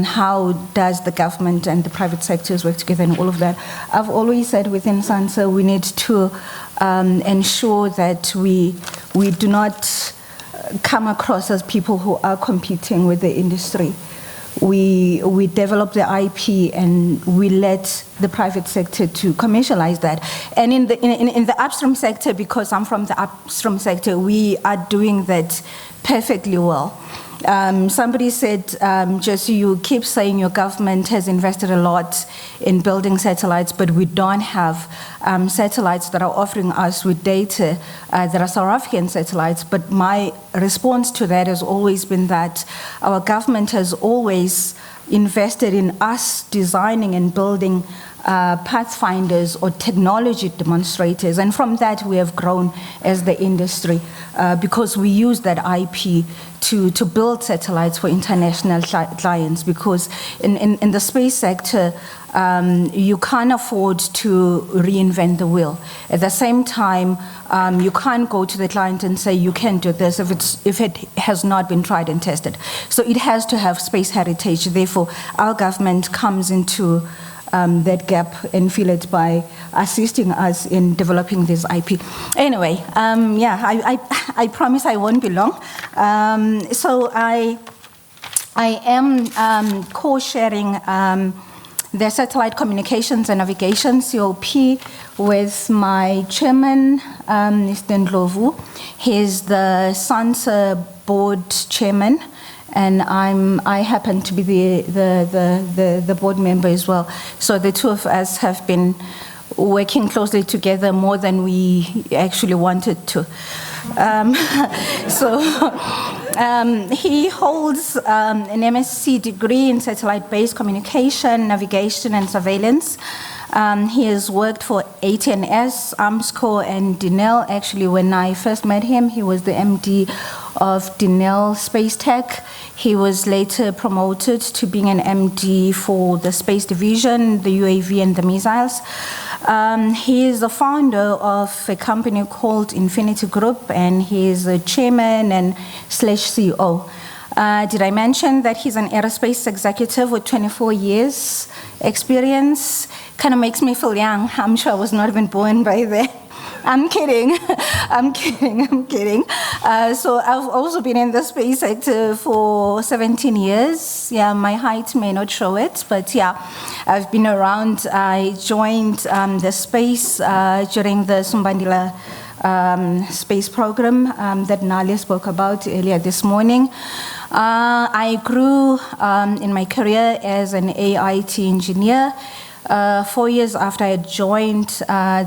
how does the government and the private sectors work together and all of that, I've always said within SANSA we need to ensure that we do not come across as people who are competing with the industry. We develop the IP and we let the private sector to commercialize that. And in the upstream sector, because I'm from the upstream sector, we are doing that perfectly well. Somebody said, Jesse, you keep saying your government has invested a lot in building satellites, but we don't have satellites that are offering us with data that are South African satellites. But my response to that has always been that our government has always invested in us designing and building pathfinders or technology demonstrators, and from that we have grown as the industry because we use that IP to build satellites for international clients, because in the space sector you can't afford to reinvent the wheel. At the same time, you can't go to the client and say you can do this if it has not been tried and tested. So it has to have space heritage. Therefore, our government comes into that gap and fill it by assisting us in developing this IP. Anyway, I promise I won't be long. So I am co-sharing the Satellite Communications and Navigation, COP, with my chairman, Mr. Ndlovu. He's the SANSA board chairman, and I happen to be the board member as well. So the two of us have been working closely together more than we actually wanted to. He holds an MSc degree in satellite-based communication, navigation, and surveillance. He has worked for ATNS, Armscor, and Denel. Actually, when I first met him, he was the MD of Denel Space Tech. He was later promoted to being an MD for the Space Division, the UAV, and the missiles. He is the founder of a company called Infinity Group, and he is a chairman and /CEO. Did I mention that he's an aerospace executive with 24 years experience? Kind of makes me feel young. I'm sure I was not even born by then. I'm kidding. I'm kidding. So I've also been in the space sector for 17 years. Yeah, my height may not show it, but yeah, I've been around. I joined the space during the Sumbandila space program that Nalia spoke about earlier this morning. I grew in my career as an AIT engineer. 4 years after I joined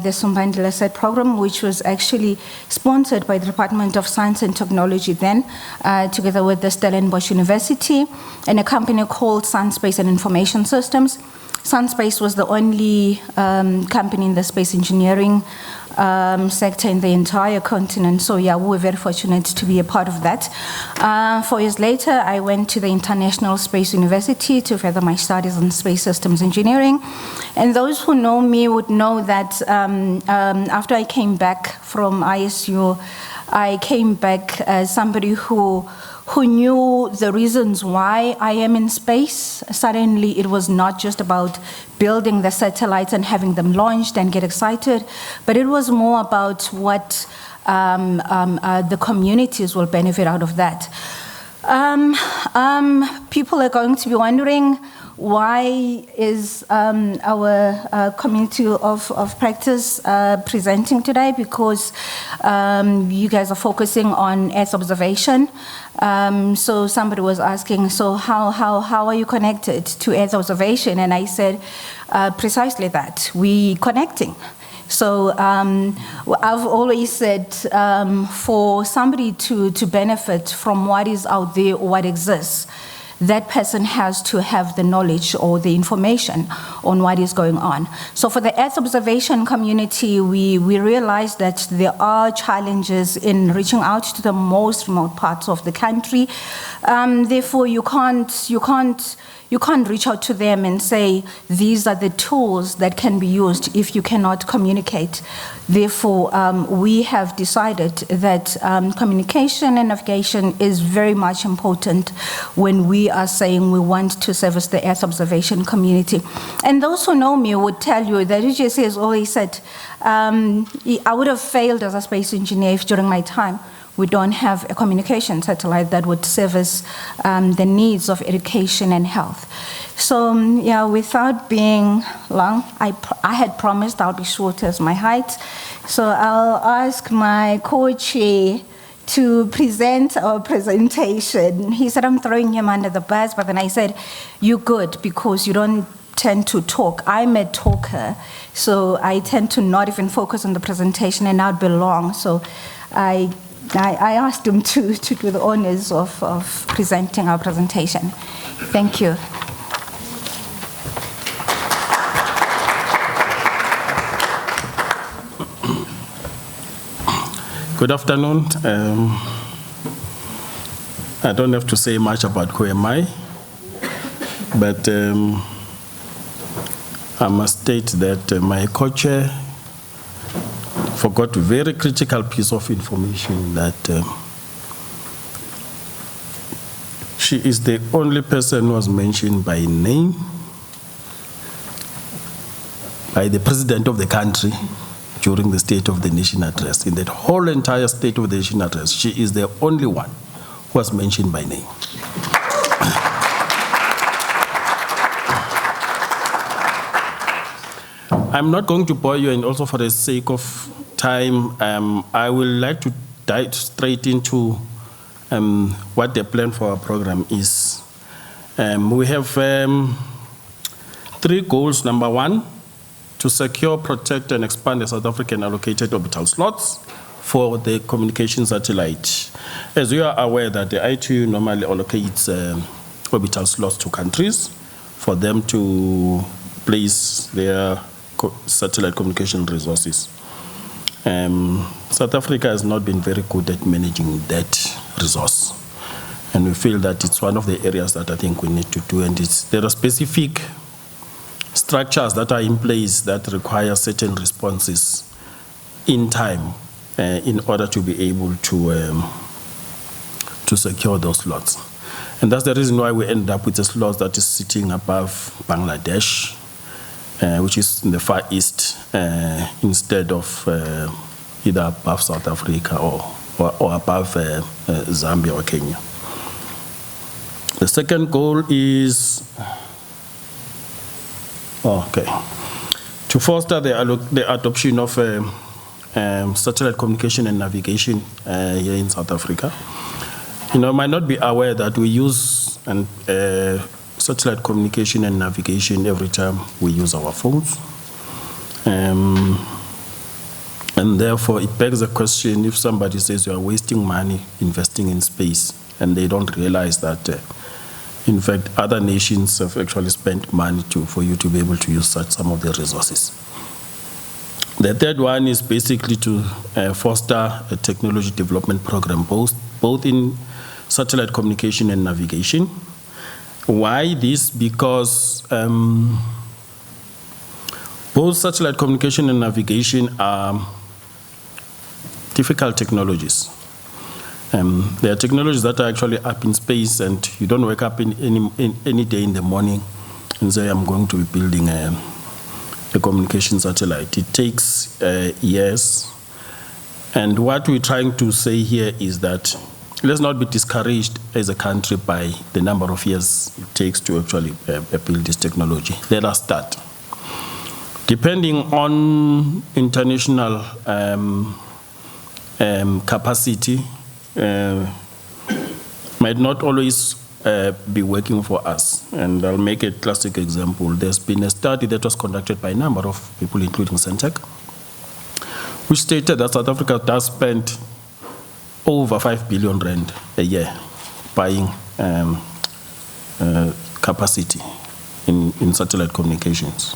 the Sumbandila SET program, which was actually sponsored by the Department of Science and Technology then, together with the Stellenbosch University, and a company called Sunspace and Information Systems. Sunspace was the only company in the space engineering sector in the entire continent. So yeah, we were very fortunate to be a part of that. 4 years later, I went to the International Space University to further my studies in space systems engineering. And those who know me would know that after I came back from ISU, I came back as somebody who knew the reasons why I am in space. Suddenly, it was not just about building the satellites and having them launched and get excited, but it was more about what the communities will benefit out of that. People are going to be wondering, why is our community of practice presenting today? Because you guys are focusing on Earth observation. So somebody was asking, so how are you connected to Earth observation? And I said, precisely that, we connecting. So I've always said, for somebody to benefit from what is out there or what exists, that person has to have the knowledge or the information on what is going on. So for the Earth observation community, we realize that there are challenges in reaching out to the most remote parts of the country. Therefore, you can't reach out to them and say, these are the tools that can be used if you cannot communicate. Therefore, we have decided that communication and navigation is very much important when we are saying we want to service the Earth observation community. And those who know me would tell you that UGC has always said, I would have failed as a space engineer if during my time we don't have a communication satellite that would service the needs of education and health. So yeah, without being long, I had promised I'll be short as my height. So I'll ask my co-chair to present our presentation. He said I'm throwing him under the bus, but then I said, you're good because you don't tend to talk. I'm a talker, so I tend to not even focus on the presentation and not be long. So I asked him to do the honors of presenting our presentation. Thank you. Good afternoon. I don't have to say much about who am I, but I must state that my co-chair forgot a very critical piece of information, that she is the only person who was mentioned by name by the President of the country during the State of the Nation address. In that whole entire State of the Nation address, she is the only one who was mentioned by name. I'm not going to bore you, and also for the sake of time, I would like to dive straight into what the plan for our program is. We have 3 goals. Number 1, to secure, protect, and expand the South African allocated orbital slots for the communication satellite. As you are aware that the ITU normally allocates orbital slots to countries for them to place their satellite communication resources. South Africa has not been very good at managing that resource. And we feel that it's one of the areas that I think we need to do. And there are specific structures that are in place that require certain responses in time in order to be able to secure those slots. And that's the reason why we end up with a slot that is sitting above Bangladesh, which is in the Far East, instead of either above South Africa or above Zambia or Kenya. The second goal is to foster the adoption of satellite communication and navigation here in South Africa. You know, might not be aware that we use satellite communication and navigation every time we use our phones. And therefore, it begs the question, if somebody says you are wasting money investing in space, and they don't realize that, in fact, other nations have actually spent money for you to be able to use some of the resources. The third one is basically to foster a technology development program, both in satellite communication and navigation. Why this? Because both satellite communication and navigation are difficult technologies. There are technologies that are actually up in space, and you don't wake up in any day in the morning and say, I'm going to be building a communication satellite. It takes years. And what we're trying to say here is that let's not be discouraged as a country by the number of years it takes to actually build this technology. Let us start. Depending on international capacity, might not always be working for us. And I'll make a classic example. There's been a study that was conducted by a number of people, including Centec, which stated that South Africa does spend over 5 billion rand a year buying capacity in satellite communications.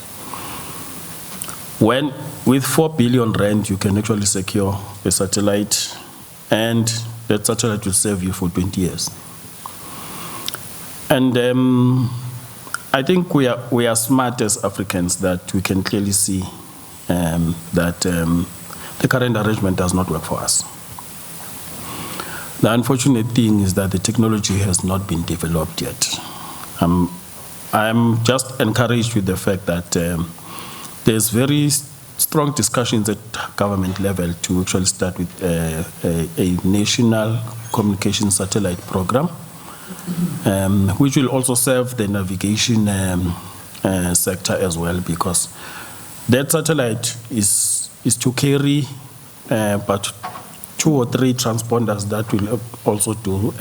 When with 4 billion rand, you can actually secure a satellite, and that satellite will serve you for 20 years. And I think we are smart as Africans that we can clearly see that the current arrangement does not work for us. The unfortunate thing is that the technology has not been developed yet. I'm just encouraged with the fact that there's very strong discussions at government level to actually start with a national communication satellite program, which will also serve the navigation sector as well, because that satellite is to carry but 2 or 3 transponders that will also do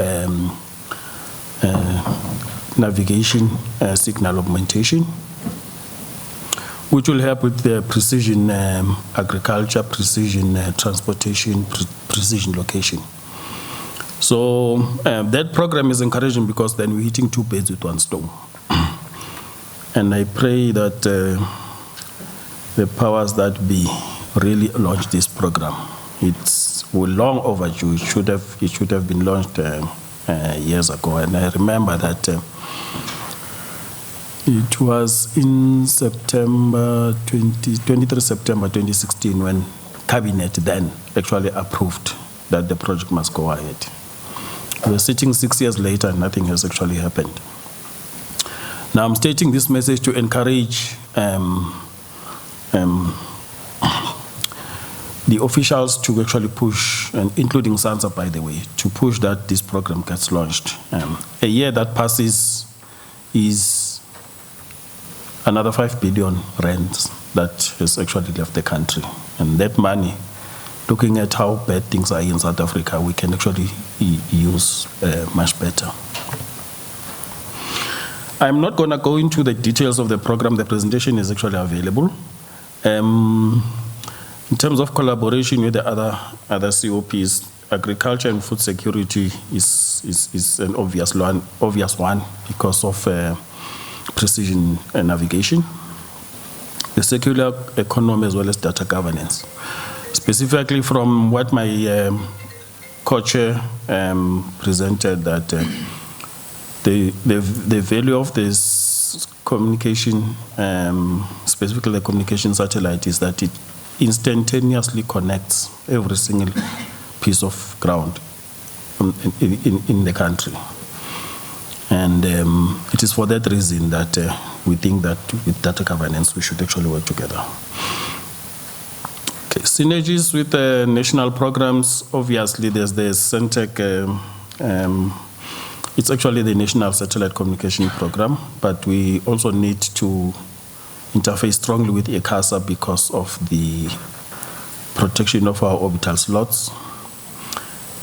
navigation signal augmentation, which will help with the precision agriculture, precision transportation, precision location. So that program is encouraging because then we're hitting 2 birds with 1 stone. And I pray that the powers that be really launch this program. It's long overdue. It should have been launched years ago. And I remember that it was in 23 September 2016 when Cabinet then actually approved that the project must go ahead. We're sitting 6 years later and nothing has actually happened. Now I'm stating this message to encourage the officials to actually push, and including SANSA, by the way, to push that this program gets launched. A year that passes is another 5 billion rands that has actually left the country. And that money, looking at how bad things are in South Africa, we can actually use much better. I'm not going to go into the details of the program. The presentation is actually available. In terms of collaboration with the other COPs, agriculture and food security is an obvious one because of precision navigation. The circular economy as well as data governance. Specifically from what my co-chair presented, that the value of this communication, specifically the communication satellite, is that it instantaneously connects every single piece of ground in the country. And it is for that reason that we think that with data governance, we should actually work together. Okay, synergies with the national programs, obviously there's the Centec, it's actually the National Satellite Communication Program, but we also need to interface strongly with ECASA because of the protection of our orbital slots,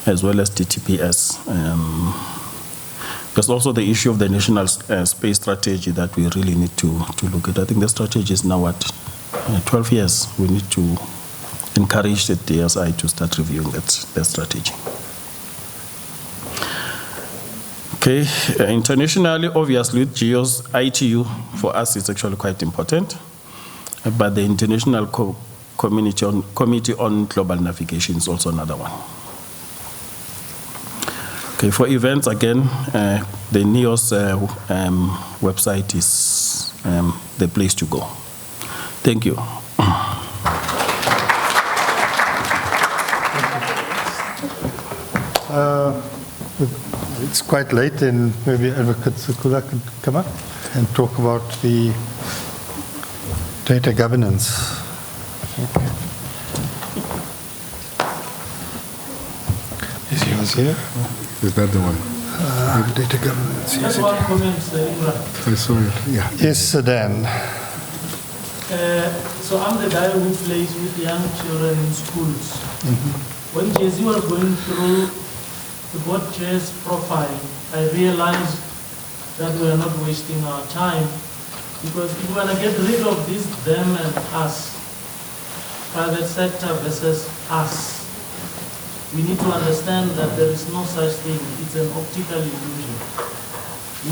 as well as TTPS. There's also the issue of the national space strategy that we really need to look at. I think the strategy is now at 12 years. We need to encourage the DSI to start reviewing that strategy. Okay, internationally, obviously, with GEOS, ITU for us is actually quite important, but the International Committee on Global Navigation is also another one. Okay, for events, again, the NEOSS website is the place to go. Thank you. It's quite late, and maybe Advocate Sekula could come up and talk about the data governance. Okay. Is yours here? Is that the one? Data governance. Yes, one comment, I saw it, yeah. Yes, Dan. So I'm the guy who plays with young children in schools. When Jesse was going through the board chair's profile, I realized that we are not wasting our time, because if we want to get rid of this them and us, private sector versus us, we need to understand that there is no such thing. It's an optical illusion.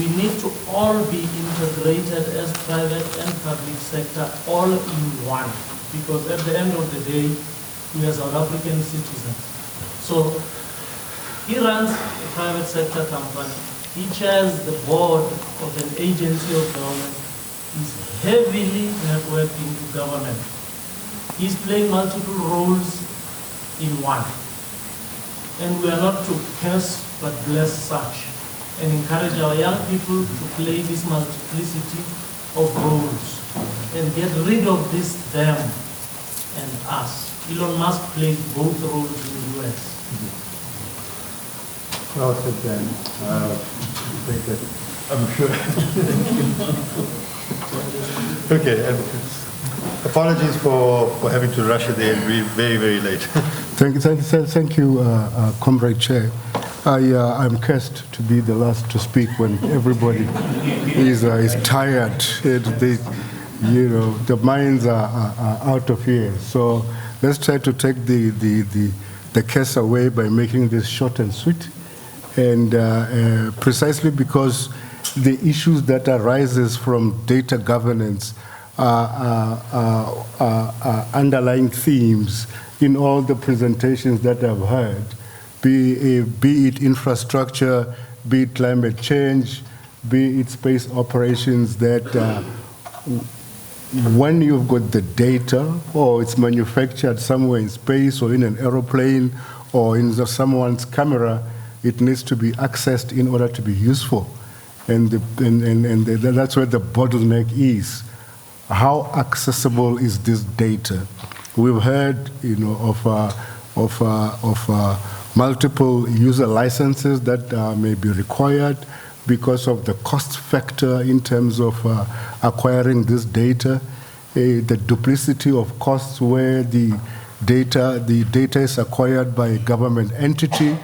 We need to all be integrated as private and public sector, all in one, because at the end of the day, we are South African citizens. So he runs a private sector company. He chairs the board of an agency of government. He's heavily networked into government. He's playing multiple roles in one. And we are not to curse, but bless such, and encourage our young people to play this multiplicity of roles and get rid of this them and us. Elon Musk plays both roles in the US. Well said, Dan. I'm sure. Okay, apologies for having to rush at the end. We're very, very late. Thank you, Comrade Chair. I'm cursed to be the last to speak when everybody is tired. The minds are out of here. So let's try to take the curse away by making this short and sweet. And precisely because the issues that arises from data governance are underlying themes in all the presentations that I've heard, be it infrastructure, be it climate change, be it space operations, that when you've got the data, or it's manufactured somewhere in space or in an aeroplane or in someone's camera, it needs to be accessed in order to be useful. And that's where the bottleneck is. how accessible is this data? We've heard, of multiple user licenses that may be required because of the cost factor in terms of acquiring this data, the duplicity of costs where the data is acquired by a government entity,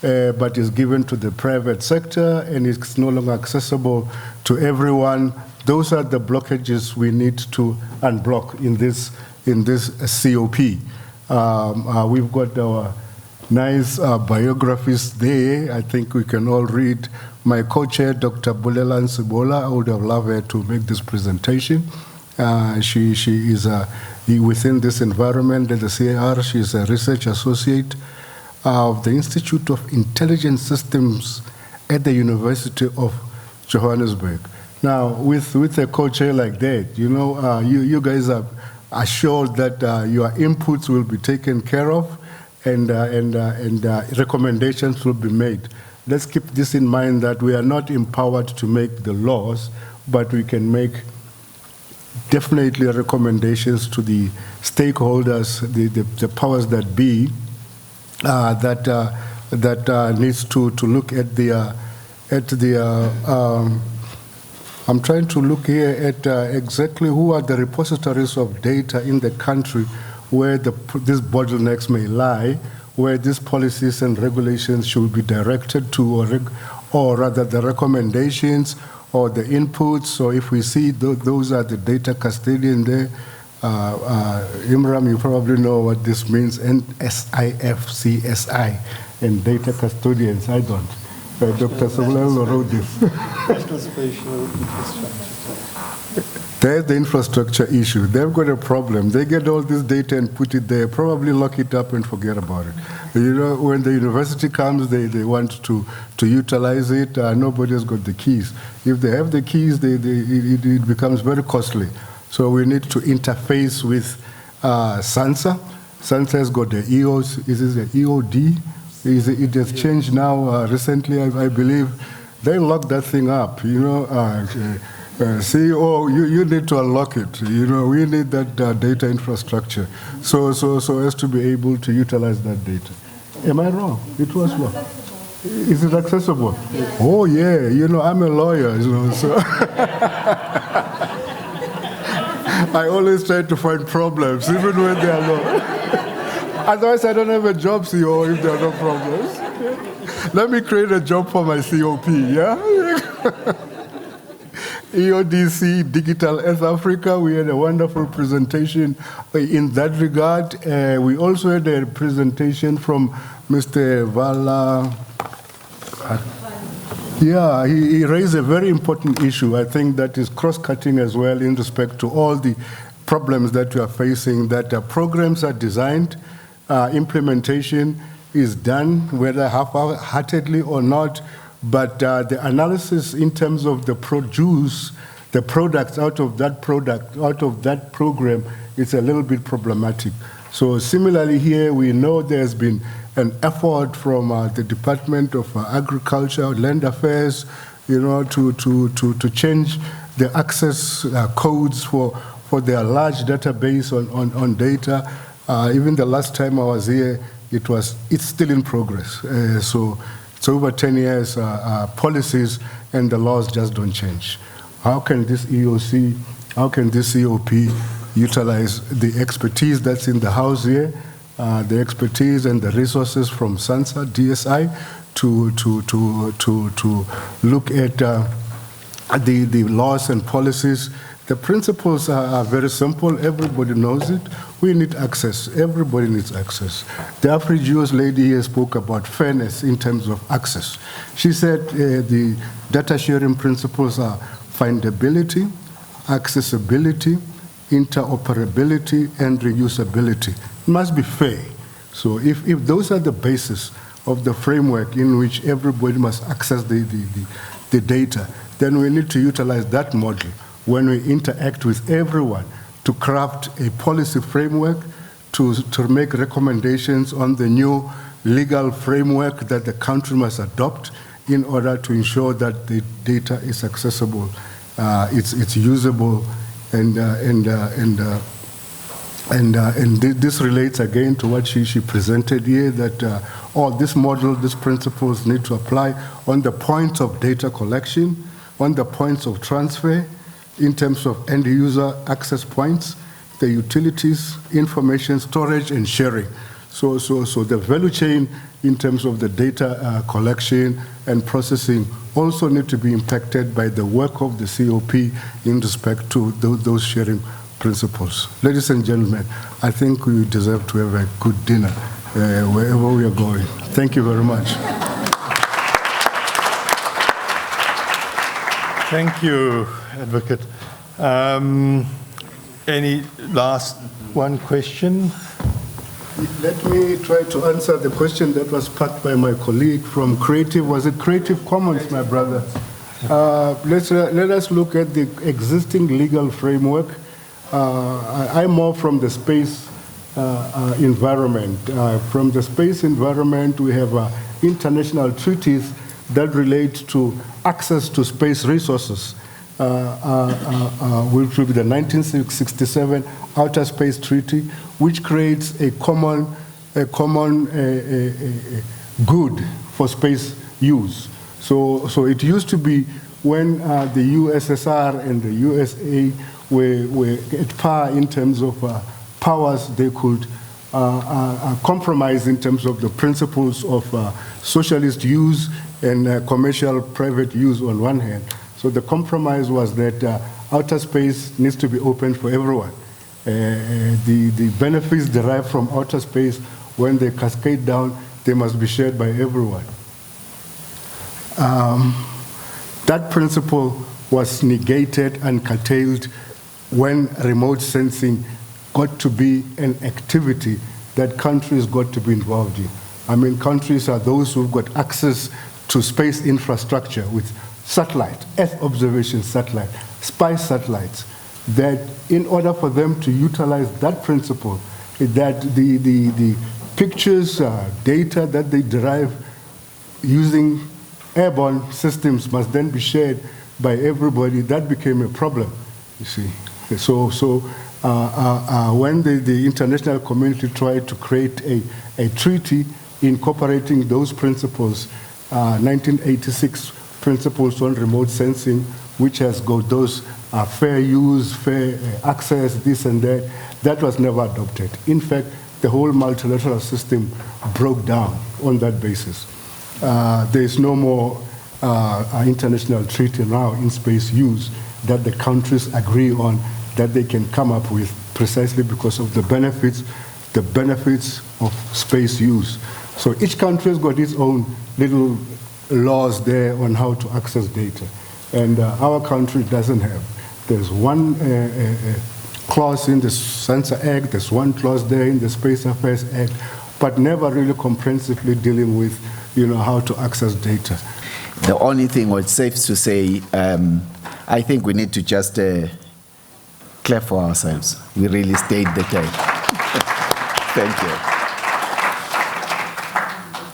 but is given to the private sector and it's no longer accessible to everyone. Those are the blockages we need to unblock in this COP. We've got our nice biographies there. I think we can all read. My co-chair, Dr. Bulelan Sibola, I would have loved her to make this presentation. She is within this environment at the CAR. She's a research associate of the Institute of Intelligent Systems at the University of Johannesburg. Now, with a co-chair like that, you guys are assured that your inputs will be taken care of and recommendations will be made. Let's keep this in mind that we are not empowered to make the laws, but we can make definitely recommendations to the stakeholders, the powers that be, that needs to look at I'm trying to look here at exactly who are the repositories of data in the country where these bottlenecks may lie, where these policies and regulations should be directed to, or rather the recommendations or the inputs. So if we see those are the data custodian there, Imram, you probably know what this means, NSIFCSI, and data custodians. I don't. Dr. Samuel wrote this. Spatial infrastructure. There's the infrastructure issue. They've got a problem. They get all this data and put it there, probably lock it up and forget about it. When the university comes, they want to utilize it. Nobody's got the keys. If they have the keys, it becomes very costly. So we need to interface with SANSA. SANSA has got the EOS. Is it the EOD? It has changed now recently, I believe. They locked that thing up, CEO, you need to unlock it. We need that data infrastructure so as to be able to utilize that data. Am I wrong? It was what? Is it accessible? Oh yeah, I'm a lawyer, so I always try to find problems, even when they are not. Otherwise, I don't have a job, CEO, if there are no problems. Let me create a job for my COP, yeah? EODC, Digital Earth Africa, we had a wonderful presentation in that regard. We also had a presentation from Mr. Vala. Yeah, he raised a very important issue. I think that is cross-cutting as well in respect to all the problems that we are facing, that programs are designed, implementation is done, whether half-heartedly or not, but the analysis in terms of the products out of that program, is a little bit problematic. So similarly here, we know there's been an effort from the Department of Agriculture, Land Affairs, to change the access codes for their large database on data. Even the last time I was here, it's still in progress. So it's over 10 years policies and the laws just don't change. How can this EOC, how can this COP utilize the expertise that's in the house here, the expertise and the resources from SANSA, DSI, to look at the laws and policies. The principles are very simple. Everybody knows it. We need access. Everybody needs access. The Afri-Jewish lady here spoke about fairness in terms of access. She said the data sharing principles are findability, accessibility, interoperability, and reusability. It must be fair. So if those are the basis of the framework in which everybody must access the data, then we need to utilize that model when we interact with everyone to craft a policy framework, to make recommendations on the new legal framework that the country must adopt in order to ensure that the data is accessible, it's usable, This relates again to what she presented here, that all this model, these principles need to apply on the points of data collection, on the points of transfer, in terms of end user access points, the utilities, information storage and sharing. So the value chain in terms of the data collection and processing also need to be impacted by the work of the COP in respect to those sharing principles. Ladies and gentlemen, I think we deserve to have a good dinner wherever we are going. Thank you very much. Thank you, Advocate. Any last one question? Let me try to answer the question that was put by my colleague from Creative. Was it Creative Commons, my brother? Let us look at the existing legal framework. I'm more from the space environment. From the space environment, we have international treaties that relate to access to space resources, which will be the 1967 Outer Space Treaty, which creates a common good for space use. So it used to be when the USSR and the USA were at par in terms of powers, they could compromise in terms of the principles of socialist use and commercial private use on one hand. So the compromise was that outer space needs to be open for everyone. The benefits derived from outer space, when they cascade down, they must be shared by everyone. That principle was negated and curtailed when remote sensing got to be an activity that countries got to be involved in. I mean, countries are those who've got access to space infrastructure with satellite, Earth observation satellite, spy satellites, that in order for them to utilize that principle, that the pictures, data that they derive using airborne systems must then be shared by everybody. That became a problem, you see. So when the international community tried to create a treaty incorporating those principles, 1986 principles on remote sensing, which has got those fair use, fair access, this and that, that was never adopted. In fact, the whole multilateral system broke down on that basis. There is no more international treaty now in space use that the countries agree on that they can come up with, precisely because of the benefits of space use. So each country has got its own little laws there on how to access data. And our country doesn't have. There's one clause in the Sensor Act, there's one clause there in the Space Affairs Act, but never really comprehensively dealing with, how to access data. The only thing was safe to say, I think we need to just clap for ourselves. We really stayed the game. Thank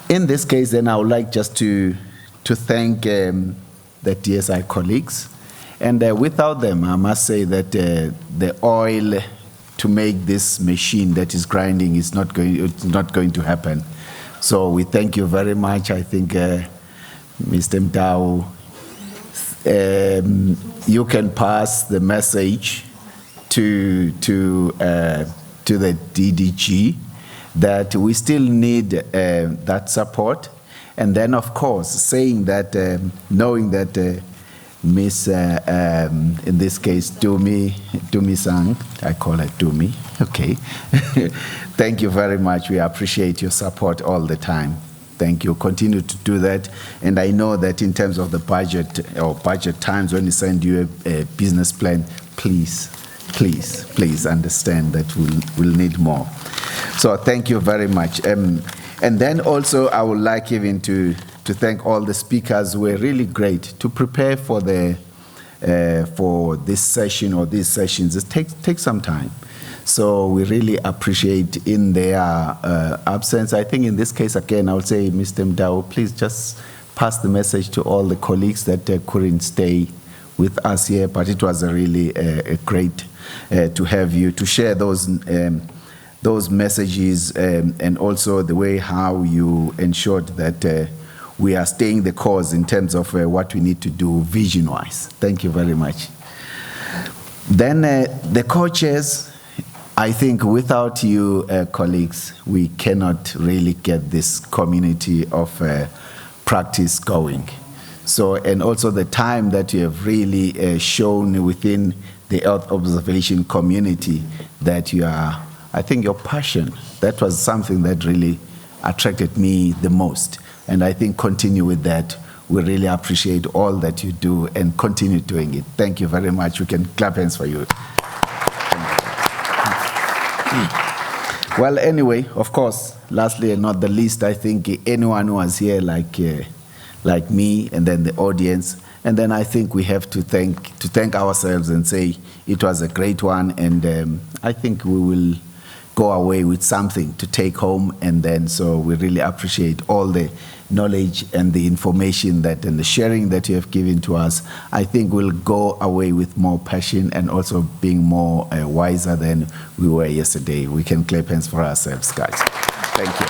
you. In this case, then, I would like just to thank the DSI colleagues. And without them, I must say that the oil to make this machine that is grinding is not going to happen. So we thank you very much. I think, Mr. Mdau, you can pass the message to the DDG that we still need that support. And then, of course, saying that, knowing that Miss, in this case, Dumi-san, I call her Dumi, okay. Thank you very much. We appreciate your support all the time. Thank you. Continue to do that. And I know that in terms of the budget, or budget times, when we send you a business plan, please understand that we'll need more. So thank you very much. And then also, I would like even to thank all the speakers who were really great to prepare for this session or these sessions. It takes some time. So we really appreciate in their absence. I think in this case, again, I would say, Mr. Mdau, please just pass the message to all the colleagues that couldn't stay with us here, but it was a really great to have you to share those messages and also the way how you ensured that we are staying the course in terms of what we need to do vision-wise. Thank you very much. Then the co-chairs, I think without you colleagues, we cannot really get this community of practice going. So, and also the time that you have really shown within the Earth observation community that you are, I think your passion, that was something that really attracted me the most. And I think continue with that. We really appreciate all that you do and continue doing it. Thank you very much. We can clap hands for you. Well, anyway, of course, lastly and not the least, I think anyone who was here like me and then the audience, and then I think we have to thank ourselves and say it was a great one, and I think we will go away with something to take home, and then so we really appreciate all the knowledge and the information that and the sharing that you have given to us. I think we'll go away with more passion and also being more wiser than we were yesterday. We can clap hands for ourselves, guys. Thank you.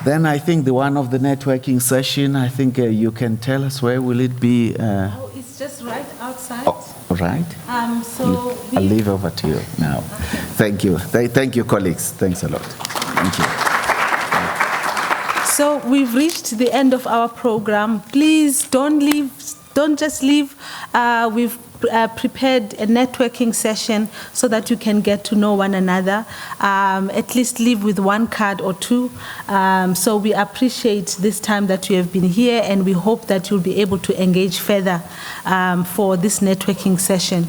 Then I think the one of the networking session, I think you can tell us where will it be? Oh, it's just right outside. Oh, right. So I'll leave over to you now. Okay. Thank you. Thank you, colleagues. Thanks a lot. Thank you. So we've reached the end of our program. Please don't leave. Don't just leave. We've prepared a networking session so that you can get to know one another. At least leave with one card or two. So we appreciate this time that you have been here, and we hope that you'll be able to engage further for this networking session.